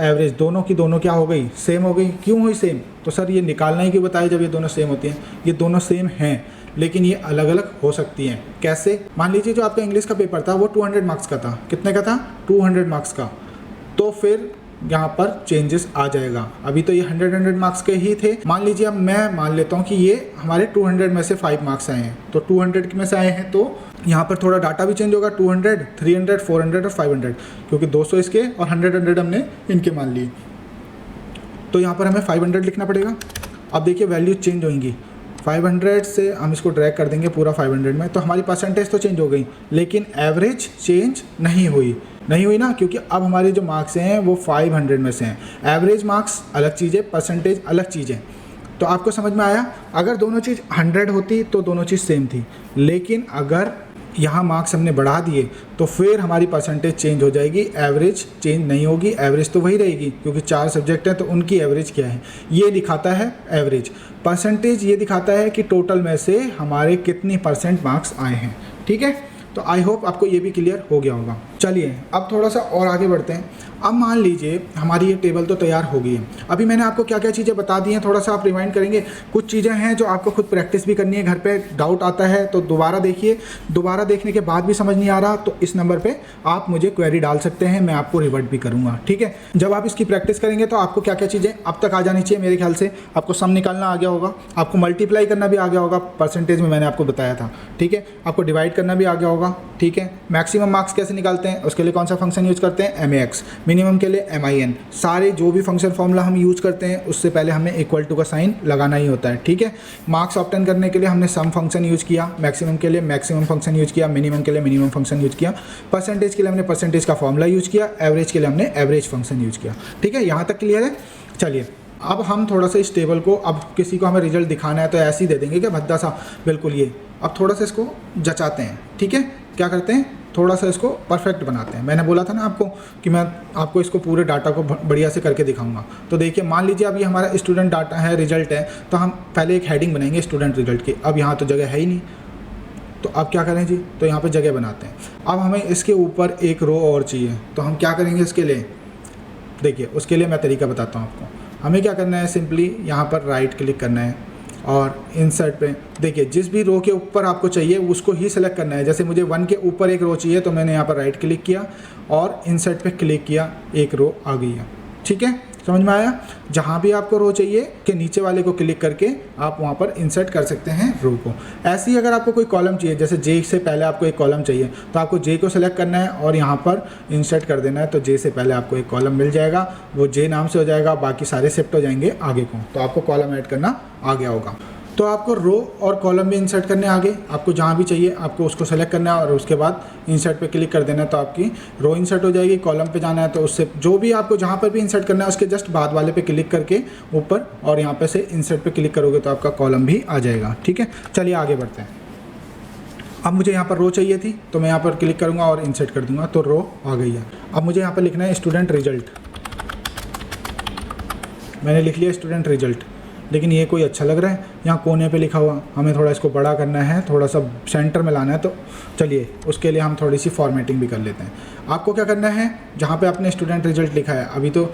एवरेज दोनों की दोनों क्या हो गई, सेम हो गई। क्यों हुई सेम, तो सर ये निकालना ही क्यों बताया जब ये दोनों सेम होती हैं। ये दोनों सेम हैं लेकिन ये अलग अलग हो सकती हैं। कैसे, मान लीजिए जो आपका इंग्लिश का पेपर था वो 200 मार्क्स का था। कितने का था, 200 मार्क्स का, तो फिर यहाँ पर चेंजेस आ जाएगा। अभी तो ये 100 मार्क्स के ही थे। मान लीजिए अब मैं मान लेता हूँ कि ये हमारे 200 में से 5 मार्क्स आए हैं, तो 200 में से आए हैं तो यहाँ पर थोड़ा डाटा भी चेंज होगा, 200, 300, 400 और 500, क्योंकि 200 इसके और 100 हमने इनके मान लिए, तो यहाँ पर हमें 500 लिखना पड़ेगा। अब देखिए वैल्यू चेंज होंगी, 500 से हम इसको ड्रैग कर देंगे पूरा 500 में, तो हमारी परसेंटेज तो चेंज हो गई लेकिन एवरेज चेंज नहीं हुई ना, क्योंकि अब हमारे जो मार्क्स हैं वो 500 में से हैं। एवरेज मार्क्स अलग चीज़ है, परसेंटेज अलग चीज़ है। तो आपको समझ में आया, अगर दोनों चीज़ 100 होती तो दोनों चीज़ सेम थी, लेकिन अगर यहाँ मार्क्स हमने बढ़ा दिए तो फिर हमारी परसेंटेज चेंज हो जाएगी, एवरेज चेंज नहीं होगी। एवरेज तो वही रहेगी क्योंकि 4 सब्जेक्ट हैं तो उनकी एवरेज क्या है, ये दिखाता है एवरेज। परसेंटेज ये दिखाता है कि टोटल में से हमारे कितनी % मार्क्स आए हैं। ठीक है, तो आई होप आपको ये भी क्लियर हो गया होगा। चलिए अब थोड़ा सा और आगे बढ़ते हैं। अब मान लीजिए हमारी ये टेबल तो तैयार हो गई है। अभी मैंने आपको क्या क्या चीज़ें बता दी हैं, थोड़ा सा आप रिवाइंड करेंगे। कुछ चीज़ें हैं जो आपको खुद प्रैक्टिस भी करनी है, घर पे डाउट आता है तो दोबारा देखिए, दोबारा देखने के बाद भी समझ नहीं आ रहा तो इस नंबर पे आप मुझे क्वेरी डाल सकते हैं, मैं आपको रिवर्ट भी करूँगा। ठीक है, जब आप इसकी प्रैक्टिस करेंगे तो आपको क्या क्या चीज़ें अब तक आ जानी चाहिए। मेरे ख्याल से आपको सम निकालना आ गया होगा, आपको मल्टीप्लाई करना भी आ गया होगा, परसेंटेज में मैंने आपको बताया था। ठीक है, आपको डिवाइड करना भी आ गया होगा। ठीक है, मैक्सिमम मार्क्स कैसे निकालते हैं, उसके लिए कौन सा फंक्शन यूज़ करते हैं, MAX, मिनिमम के लिए MIN। सारे जो भी फंक्शन फॉर्मूला हम यूज़ करते हैं उससे पहले हमें इक्वल टू का साइन लगाना ही होता है। ठीक है, मार्क्स ऑब्टेन करने के लिए हमने सम फंक्शन यूज़ किया, मैक्सिमम के लिए मैक्सिमम फंक्शन यूज़ किया, मिनिमम के लिए मिनिमम फंक्शन यूज़ किया, परसेंटेज के लिए हमने परसेंटेज का फॉर्मूला यूज़ किया, एवरेज के लिए हमने एवरेज फंक्शन यूज़ किया। ठीक है, यहाँ तक क्लियर है। चलिए अब हम थोड़ा सा इस टेबल को, अब किसी को हमें रिजल्ट दिखाना है तो ऐसे ही दे देंगे क्या भद्दा सा, बिल्कुल ये। अब थोड़ा सा इसको जचाते हैं। ठीक है, क्या करते हैं, थोड़ा सा इसको परफेक्ट बनाते हैं। मैंने बोला था ना आपको कि मैं आपको इसको पूरे डाटा को बढ़िया से करके दिखाऊंगा। तो देखिए मान लीजिए अब ये हमारा स्टूडेंट डाटा है, रिजल्ट है, तो हम पहले एक हेडिंग बनाएंगे स्टूडेंट रिजल्ट की। अब यहाँ तो जगह है ही नहीं, तो अब क्या करें जी, तो यहाँ पर जगह बनाते हैं। अब हमें इसके ऊपर एक रो और चाहिए, तो हम क्या करेंगे इसके लिए, देखिए उसके लिए मैं तरीका बताता हूँ आपको। हमें क्या करना है, सिंपली यहाँ पर राइट क्लिक करना है और इंसर्ट पे देखिए जिस भी रो के ऊपर आपको चाहिए उसको ही सेलेक्ट करना है। जैसे मुझे 1 के ऊपर एक रो चाहिए तो मैंने यहाँ पर राइट क्लिक किया और इंसर्ट पे क्लिक किया, एक रो आ गई है। ठीक है, समझ में आया। जहाँ भी आपको रो चाहिए कि नीचे वाले को क्लिक करके आप वहाँ पर इंसर्ट कर सकते हैं रो को। ऐसे ही अगर आपको कोई कॉलम चाहिए, जैसे जे से पहले आपको एक कॉलम चाहिए तो आपको जे को सेलेक्ट करना है और यहाँ पर इंसर्ट कर देना है, तो जे से पहले आपको एक कॉलम मिल जाएगा, वो जे नाम से हो जाएगा, बाकी सारे शिफ्ट हो जाएंगे आगे को, तो आपको कॉलम ऐड करना आ गया होगा। तो आपको रो और कॉलम भी इंसर्ट करने आगे, आपको जहाँ भी चाहिए आपको उसको सेलेक्ट करना है और उसके बाद इंसर्ट पे क्लिक कर देना है, तो आपकी रो इंसर्ट हो जाएगी। कॉलम पे जाना है तो उससे जो भी आपको जहाँ पर भी इंसर्ट करना है उसके जस्ट बाद वाले पे क्लिक करके ऊपर और यहाँ पे से इंसर्ट पे क्लिक करोगे तो आपका कॉलम भी आ जाएगा। ठीक है, चलिए आगे बढ़ते हैं। अब मुझे यहाँ पर रो चाहिए थी तो मैं यहाँ पर क्लिक करूँगा और इंसर्ट कर दूँगा, तो रो आ गई है। अब मुझे यहाँ पर लिखना है स्टूडेंट रिजल्ट, मैंने लिख लिया स्टूडेंट रिजल्ट, लेकिन ये कोई अच्छा लग रहा है यहाँ कोने पे लिखा हुआ, हमें थोड़ा इसको बड़ा करना है, थोड़ा सा सेंटर में लाना है, तो चलिए उसके लिए हम थोड़ी सी फॉर्मेटिंग भी कर लेते हैं। आपको क्या करना है, जहाँ पे आपने स्टूडेंट रिजल्ट लिखा है, अभी तो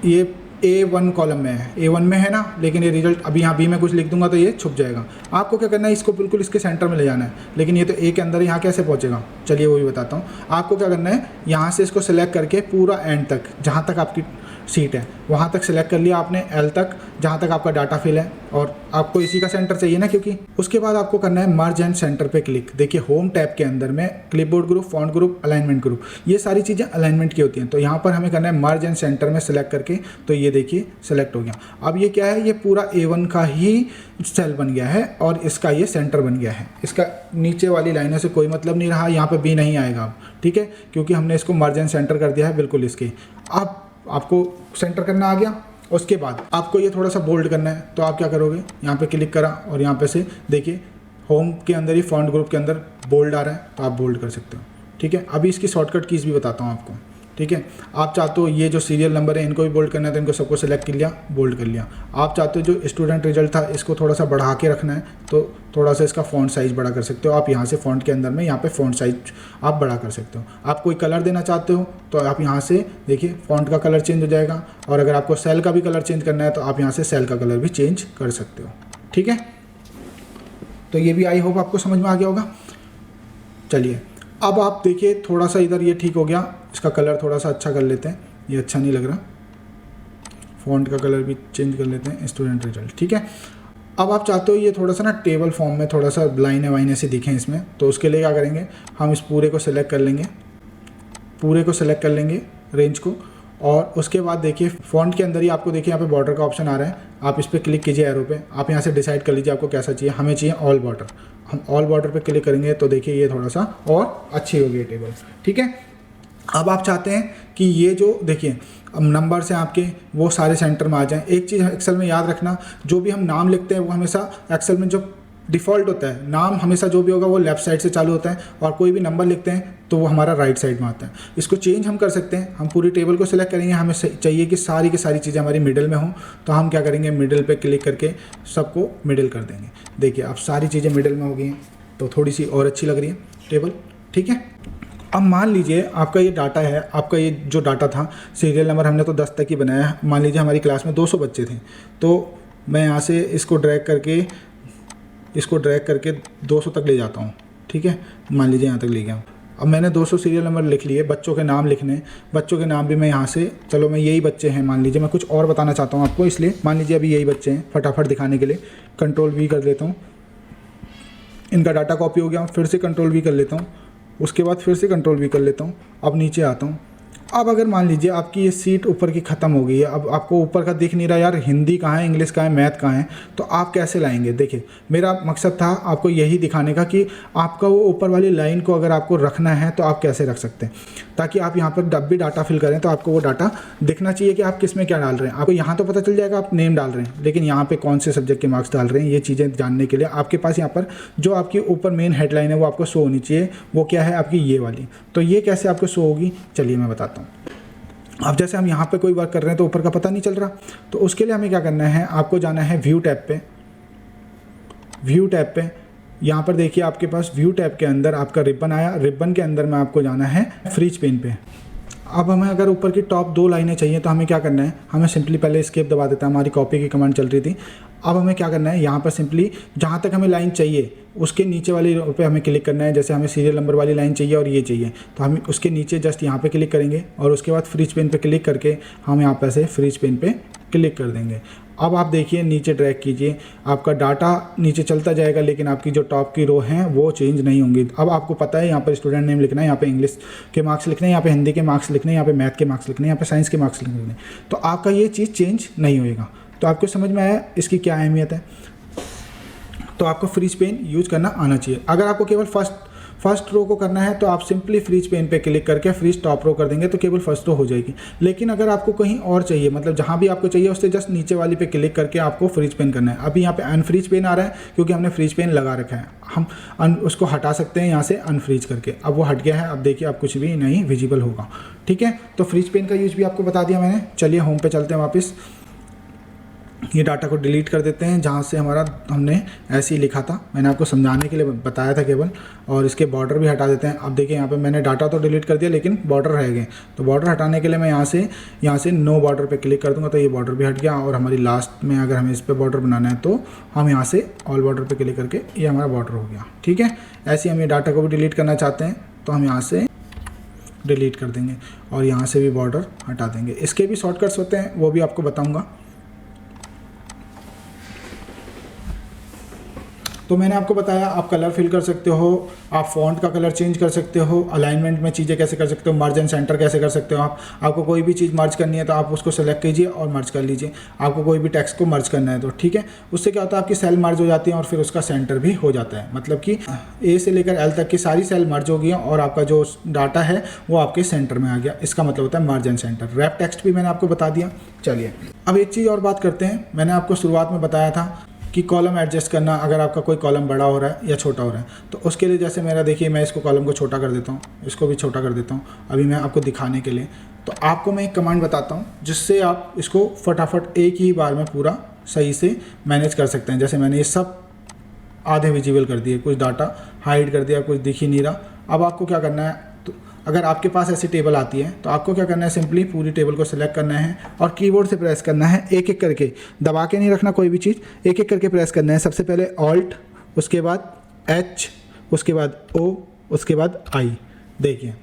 ये A1 कॉलम में है, A1 में है ना, लेकिन ये रिजल्ट अभी यहाँ B में कुछ लिख दूंगा तो ये छुप जाएगा। आपको क्या करना है, इसको बिल्कुल इसके सेंटर में ले जाना है, लेकिन ये तो A के अंदर यहाँ कैसे पहुँचेगा, चलिए वो भी बताता हूँ। आपको क्या करना है, यहाँ से इसको सेलेक्ट करके पूरा एंड तक, जहाँ तक आपकी सीट है वहाँ तक सिलेक्ट कर लिया आपने, एल तक जहाँ तक आपका डाटा फिल है, और आपको इसी का सेंटर चाहिए ना क्योंकि। उसके बाद आपको करना है मर्ज एंड सेंटर पे क्लिक। देखिए होम टैब के अंदर में clipboard group, font group, alignment group, ये सारी चीज़ें अलाइनमेंट की होती हैं। तो यहाँ पर हमें करना है मर्ज एंड सेंटर में सेलेक्ट करके, तो ये देखिए सेलेक्ट हो गया। अब ये क्या है, ये पूरा A1 का ही सेल बन गया है और इसका ये सेंटर बन गया है। इसका नीचे वाली लाइनों से कोई मतलब नहीं रहा, यहाँ पे B नहीं आएगा अब, ठीक है, क्योंकि हमने इसको मर्ज एंड सेंटर कर दिया है बिल्कुल इसके। अब आपको सेंटर करना आ गया। उसके बाद आपको ये थोड़ा सा बोल्ड करना है, तो आप क्या करोगे, यहाँ पे क्लिक करा और यहाँ पे से देखिए होम के अंदर ही फॉन्ट ग्रुप के अंदर बोल्ड आ रहा है, तो आप बोल्ड कर सकते हो, ठीक है। अभी इसकी शॉर्टकट कीज़ भी बताता हूँ आपको, ठीक है। आप चाहते हो ये जो सीरियल नंबर है इनको भी बोल्ड करना है, तो इनको सबको सेलेक्ट कर लिया, बोल्ड कर लिया। आप चाहते हो जो स्टूडेंट रिजल्ट था इसको थोड़ा सा बढ़ा के रखना है, तो थोड़ा सा इसका फ़ॉन्ट साइज़ बड़ा कर सकते हो आप। यहाँ से फ़ॉन्ट के अंदर में यहाँ पे फ़ॉन्ट साइज़ आप बड़ा कर सकते हो। आप कोई कलर देना चाहते हो तो आप यहाँ से देखिए फ़ॉन्ट का कलर चेंज हो जाएगा, और अगर आपको सेल का भी कलर चेंज करना है तो आप यहाँ से सेल का कलर भी चेंज कर सकते हो, ठीक है। तो ये भी आई होप आपको समझ में आ गया होगा। चलिए अब आप देखिए थोड़ा सा इधर ये ठीक हो गया, इसका कलर थोड़ा सा अच्छा कर लेते हैं, ये अच्छा नहीं लग रहा, फ़ॉन्ट का कलर भी चेंज कर लेते हैं, स्टूडेंट रिजल्ट, ठीक है। अब आप चाहते हो ये थोड़ा सा ना टेबल फॉर्म में थोड़ा सा लाइनें वाइनें से दिखें इसमें, तो उसके लिए क्या करेंगे, हम इस पूरे को सिलेक्ट कर लेंगे, पूरे को सिलेक्ट कर लेंगे रेंज को, और उसके बाद देखिए फ़ॉन्ट के अंदर ही आपको देखिए यहाँ पे बॉर्डर का ऑप्शन आ रहा है, आप इस पर क्लिक कीजिए एरो पे। आप यहाँ से डिसाइड कर लीजिए आपको कैसा चाहिए, हमें चाहिए ऑल बॉर्डर। हम ऑल बॉर्डर पे क्लिक करेंगे तो देखिए ये थोड़ा सा और अच्छी होगी टेबल, ठीक है। अब आप चाहते हैं कि ये जो देखिए अब नंबर्स हैं आपके वो सारे सेंटर में आ जाएं। एक चीज़ एक्सेल में याद रखना, जो भी हम नाम लिखते हैं वो हमेशा एक्सेल में जो डिफ़ॉल्ट होता है, नाम हमेशा जो भी होगा वो लेफ़्ट साइड से चालू होता है, और कोई भी नंबर लिखते हैं तो वो हमारा राइट साइड में आता है। इसको चेंज हम कर सकते हैं, हम पूरी टेबल को सिलेक्ट करेंगे, हमें चाहिए कि सारी की सारी चीज़ें हमारी मिडिल में हों, तो हम क्या करेंगे मिडिल पे क्लिक करके सबको मिडिल कर देंगे। देखिए अब सारी चीज़ें मिडिल में हो गई हैं, तो थोड़ी सी और अच्छी लग रही है टेबल, ठीक है। अब मान लीजिए आपका ये डाटा है, आपका ये जो डाटा था सीरियल नंबर हमने तो 10 तक ही बनाया है। मान लीजिए हमारी क्लास में 200 बच्चे थे, तो मैं यहाँ से इसको ड्रैग करके 200 तक ले जाता हूँ, ठीक है। मान लीजिए यहाँ तक ले गया। अब मैंने 200 सीरियल नंबर लिख लिए, बच्चों के नाम लिखने, बच्चों के नाम भी मैं यहाँ से, चलो मैं यही बच्चे हैं मान लीजिए, मैं कुछ और बताना चाहता हूँ आपको, इसलिए मान लीजिए अभी यही बच्चे हैं, फटाफट दिखाने के लिए Ctrl+V कर लेता हूँ। इनका डाटा कॉपी हो गया, फिर से Ctrl+V कर लेता हूँ, उसके बाद फिर से Ctrl+V कर लेता हूँ। अब नीचे आता हूँ। अब अगर मान लीजिए आपकी ये सीट ऊपर की ख़त्म हो गई है, अब आपको ऊपर का दिख नहीं रहा यार, हिंदी कहाँ है, इंग्लिश कहाँ है, मैथ कहाँ है, तो आप कैसे लाएंगे। देखिए मेरा मकसद था आपको यही दिखाने का कि आपका वो ऊपर वाली लाइन को अगर आपको रखना है तो आप कैसे रख सकते हैं, ताकि आप यहाँ पर जब भी डाटा फिल करें तो आपको वो डाटा दिखना चाहिए कि आप किस में क्या डाल रहे हैं। आपको यहाँ तो पता चल जाएगा आप नेम डाल रहे हैं, लेकिन यहाँ पर कौन से सब्जेक्ट के मार्क्स डाल रहे हैं, ये चीज़ें जानने के लिए आपके पास यहाँ पर जो आपकी ऊपर मेन हेडलाइन है वो आपको शो होनी चाहिए। वो क्या है आपकी ये वाली, तो ये कैसे आपको शो होगी चलिए मैं बताता हूँ। अब जैसे हम यहाँ पे कोई वर्क कर रहे हैं तो ऊपर का पता नहीं चल रहा, तो उसके लिए हमें क्या करना है, आपको जाना है व्यू टैब पे। व्यू टैब पे यहाँ पर देखिए आपके पास व्यू टैब के अंदर आपका रिबन आया, रिबन के अंदर में आपको जाना है फ्रीज पेन पे। अब हमें अगर ऊपर की टॉप 2 लाइनें चाहिए तो हमें क्या करना है, हमें सिंपली पहले एस्केप दबा देता है, हमारी कॉपी की कमांड चल रही थी। अब हमें क्या करना है, यहाँ पर सिंपली जहाँ तक हमें लाइन चाहिए उसके नीचे वाली रो पे हमें क्लिक करना है। जैसे हमें सीरियल नंबर वाली लाइन चाहिए और ये चाहिए, तो हम उसके नीचे जस्ट यहाँ पे क्लिक करेंगे और उसके बाद फ्रीज पेन पे क्लिक करके हम यहाँ पर से फ्रीज पेन पे क्लिक कर देंगे। अब आप देखिए नीचे ड्रैग कीजिए, आपका डाटा नीचे चलता जाएगा, लेकिन आपकी जो टॉप की रो हैं वो चेंज नहीं होंगी। अब आपको पता है यहाँ पर स्टूडेंट नेम लिखना है, यहाँ पे इंग्लिश के मार्क्स लिखने हैं, यहाँ पे हिंदी के मार्क्स लिखने हैं, यहाँ पे मैथ के मार्क्स लिखने हैं, यहाँ पे साइंस के मार्क्स लिखने हैं, तो आपका ये चीज़ चेंज नहीं होएगा। तो आपको समझ में आया इसकी क्या अहमियत है। तो आपको फ्रीज पेन यूज करना आना चाहिए। अगर आपको केवल फर्स्ट रो को करना है तो आप सिंपली फ्रीज पेन पे क्लिक करके फ्रीज टॉप रो कर देंगे तो केवल फर्स्ट रो हो जाएगी। लेकिन अगर आपको कहीं और चाहिए, मतलब जहाँ भी आपको चाहिए उससे जस्ट नीचे वाली पे क्लिक करके आपको फ्रीज पेन करना है। अभी यहाँ पे अनफ्रीज पेन आ रहा है क्योंकि हमने फ्रीज पेन लगा रखा है, हम उसको हटा सकते हैं यहाँ से अनफ्रीज करके। अब वो हट गया है, अब देखिए अब कुछ भी नहीं विजिबल होगा, ठीक है। तो फ्रीज पेन का यूज भी आपको बता दिया मैंने। चलिए होम पे चलते हैं वापस, ये डाटा को डिलीट कर देते हैं जहाँ से हमने ऐसे ही लिखा था, मैंने आपको समझाने के लिए बताया था केवल, और इसके बॉर्डर भी हटा देते हैं। अब देखिए यहाँ पे मैंने डाटा तो डिलीट कर दिया लेकिन बॉर्डर रह गए, तो बॉर्डर हटाने के लिए मैं यहाँ से नो बॉर्डर पे क्लिक कर दूंगा तो ये बॉर्डर भी हट गया। और हमारी लास्ट में अगर हमें इस पर बॉर्डर बनाना है तो हम यहाँ से ऑल बॉर्डर पर क्लिक करके ये हमारा बॉर्डर हो गया, ठीक है। ऐसे ही हम ये डाटा को भी डिलीट करना चाहते हैं तो हम यहाँ से डिलीट कर देंगे और यहाँ से भी बॉर्डर हटा देंगे। इसके भी शॉर्टकट्स होते हैं, वो भी आपको बताऊँगा। तो मैंने आपको बताया आप कलर फिल कर सकते हो, आप फॉन्ट का कलर चेंज कर सकते हो, अलाइनमेंट में चीज़ें कैसे कर सकते हो, मर्ज एंड सेंटर कैसे कर सकते हो। आपको कोई भी चीज़ मर्ज करनी है तो आप उसको सेलेक्ट कीजिए और मर्ज कर लीजिए। आपको कोई भी टेक्स्ट को मर्ज करना है तो ठीक है, उससे क्या होता है आपकी सेल मर्ज हो जाती है और फिर उसका सेंटर भी हो जाता है। मतलब कि ए से लेकर एल तक की सारी सेल मर्ज हो गई और आपका जो डाटा है वो आपके सेंटर में आ गया। इसका मतलब होता है मर्ज एंड सेंटर। रैप टेक्स्ट भी मैंने आपको बता दिया। चलिए अब एक चीज़ और बात करते हैं। मैंने आपको शुरुआत में बताया था कि कॉलम एडजस्ट करना, अगर आपका कोई कॉलम बड़ा हो रहा है या छोटा हो रहा है तो उसके लिए जैसे मेरा देखिए, मैं इसको कॉलम को छोटा कर देता हूँ, इसको भी छोटा कर देता हूँ अभी मैं आपको दिखाने के लिए। तो आपको मैं एक कमांड बताता हूँ जिससे आप इसको फटाफट एक ही बार में पूरा सही से मैनेज कर सकते हैं। जैसे मैंने ये सब आधे विजिबल कर दिए, कुछ डाटा हाइड कर दिया, कुछ दिख ही नहीं रहा। अब आपको क्या करना है, तो अगर आपके पास ऐसी टेबल आती है तो आपको क्या करना है, सिंपली पूरी टेबल को सिलेक्ट करना है और कीबोर्ड से प्रेस करना है, एक एक करके, दबा के नहीं रखना कोई भी चीज़, एक एक करके प्रेस करना है। सबसे पहले ऑल्ट, उसके बाद एच, उसके बाद ओ, उसके बाद आई। देखिए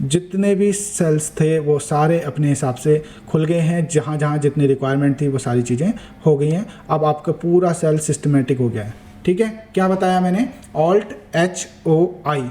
जितने भी सेल्स थे वो सारे अपने हिसाब से खुल गए हैं, जहाँ जहाँ जितनी रिक्वायरमेंट थी वो सारी चीज़ें हो गई हैं। अब आपका पूरा सेल सिस्टमेटिक हो गया है। ठीक है, क्या बताया मैंने, ऑल्ट एच ओ आई।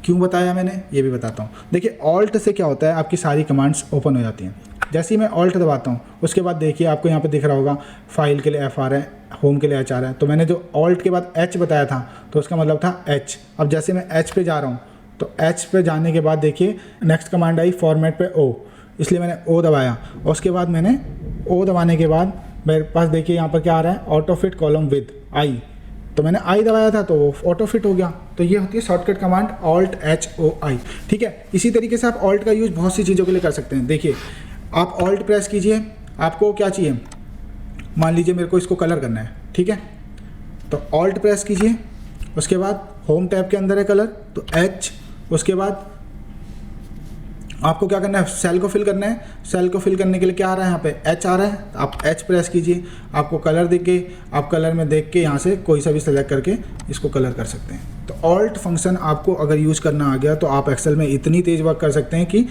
क्यों बताया मैंने ये भी बताता हूँ। देखिए ऑल्ट से क्या होता है, आपकी सारी कमांड्स ओपन हो जाती हैं। जैसे ही मैं ऑल्ट दबाता हूँ उसके बाद देखिए आपको यहाँ पे दिख रहा होगा फाइल के लिए एफ आ रहा है, होम के लिए एच आ रहा है। तो मैंने जो ऑल्ट के बाद एच बताया था तो उसका मतलब था एच। अब जैसे मैं एच पे जा रहा हूँ तो एच पे जाने के बाद देखिए नेक्स्ट कमांड आई फॉर्मेट पे ओ, इसलिए मैंने ओ दबाया और उसके बाद मैंने ओ दबाने के बाद मेरे पास देखिए यहाँ पर क्या आ रहा है, auto fit column with I. तो मैंने आई दबाया था तो वो ऑटो फिट हो गया। तो ये होती है shortcut command alt H O I. ठीक है, इसी तरीके से आप ऑल्ट का यूज़ बहुत सी चीज़ों के लिए कर सकते हैं। देखिए आप ऑल्ट प्रेस कीजिए, आपको क्या चाहिए, मान लीजिए मेरे को इसको कलर करना है, ठीक है, तो ऑल्ट प्रेस कीजिए, उसके बाद होम टैब के अंदर है कलर तो एच, उसके बाद आपको क्या करना है, सेल को फिल करना है। सेल को फिल करने के लिए क्या आ रहा है, यहाँ पे एच आ रहा है, आप एच प्रेस कीजिए, आपको कलर दिख गए। आप कलर में देख के यहाँ से कोई सा भी सेलेक्ट करके इसको कलर कर सकते हैं। तो ऑल्ट फंक्शन आपको अगर यूज़ करना आ गया तो आप एक्सेल में इतनी तेज़ वर्क कर सकते हैं कि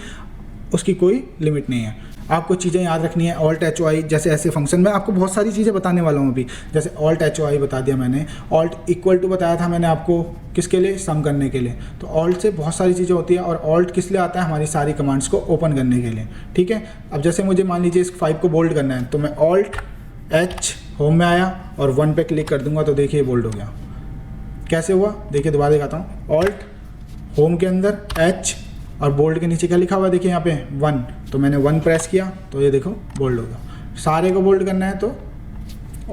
उसकी कोई लिमिट नहीं है। आपको चीज़ें याद रखनी है, ऑल्ट एच ओ आई जैसे ऐसे फंक्शन में आपको बहुत सारी चीज़ें बताने वाला हूँ अभी। जैसे ऑल्ट एच ओ आई बता दिया मैंने, ऑल्ट इक्वल टू बताया था मैंने आपको, किसके लिए, सम करने के लिए। तो ऑल्ट से बहुत सारी चीज़ें होती है और ऑल्ट किस लिए आता है, हमारी सारी कमांड्स को ओपन करने के लिए। ठीक है, अब जैसे मुझे मान लीजिए इस 5 को बोल्ड करना है तो मैं ऑल्ट एच होम में आया और 1 पे क्लिक कर दूंगा तो देखिए बोल्ड हो गया। कैसे हुआ, देखिए दोबारा दिखाता हूँ, ऑल्ट होम के अंदर एच और बोल्ड के नीचे क्या लिखा हुआ है, देखिए यहाँ पे 1, तो मैंने 1 प्रेस किया तो ये देखो बोल्ड होगा। सारे को बोल्ड करना है तो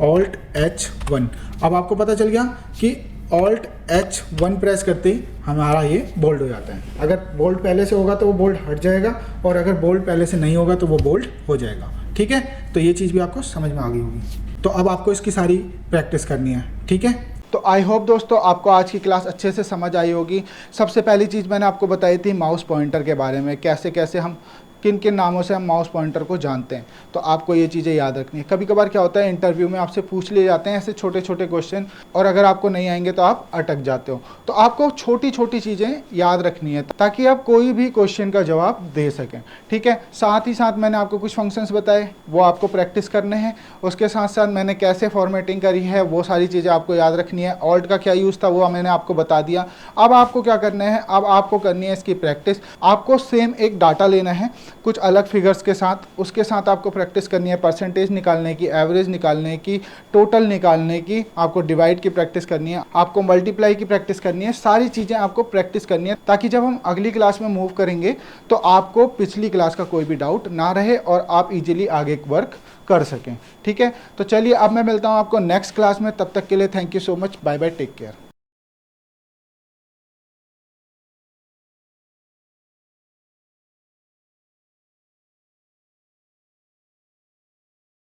ऑल्ट एच 1। अब आपको पता चल गया कि ऑल्ट एच 1 प्रेस करते ही हमारा ये बोल्ड हो जाता है। अगर बोल्ड पहले से होगा तो वो बोल्ड हट जाएगा और अगर बोल्ड पहले से नहीं होगा तो वो बोल्ड हो जाएगा। ठीक है, तो ये चीज़ भी आपको समझ में आ गई होगी। तो अब आपको इसकी सारी प्रैक्टिस करनी है। ठीक है, तो आई होप दोस्तों आपको आज की क्लास अच्छे से समझ आई होगी। सबसे पहली चीज़ मैंने आपको बताई थी माउस पॉइंटर के बारे में, कैसे कैसे हम किन किन नामों से हम माउस पॉइंटर को जानते हैं। तो आपको ये चीज़ें याद रखनी है। कभी कभार क्या होता है इंटरव्यू में आपसे पूछ लिए जाते हैं ऐसे छोटे छोटे क्वेश्चन और अगर आपको नहीं आएंगे तो आप अटक जाते हो। तो आपको छोटी छोटी चीज़ें याद रखनी है ताकि आप कोई भी क्वेश्चन का जवाब दे सकें। ठीक है, साथ ही साथ मैंने आपको कुछ फंक्शंस बताए वो आपको प्रैक्टिस करने हैं। उसके साथ साथ मैंने कैसे फॉर्मेटिंग करी है वो सारी चीज़ें आपको याद रखनी है। ऑल्ट का क्या यूज़ था वो मैंने आपको बता दिया। अब आपको क्या करना है, अब आपको करनी है इसकी प्रैक्टिस। आपको सेम एक डाटा लेना है कुछ अलग फिगर्स के साथ, उसके साथ आपको प्रैक्टिस करनी है परसेंटेज निकालने की, एवरेज निकालने की, टोटल निकालने की, आपको डिवाइड की प्रैक्टिस करनी है, आपको मल्टीप्लाई की प्रैक्टिस करनी है। सारी चीज़ें आपको प्रैक्टिस करनी है ताकि जब हम अगली क्लास में मूव करेंगे तो आपको पिछली क्लास का कोई भी डाउट ना रहे और आप इजीली आगे वर्क कर सकें। ठीक है, तो चलिए अब मैं मिलता हूँ आपको नेक्स्ट क्लास में। तब तक के लिए thank you so much, bye bye, take care.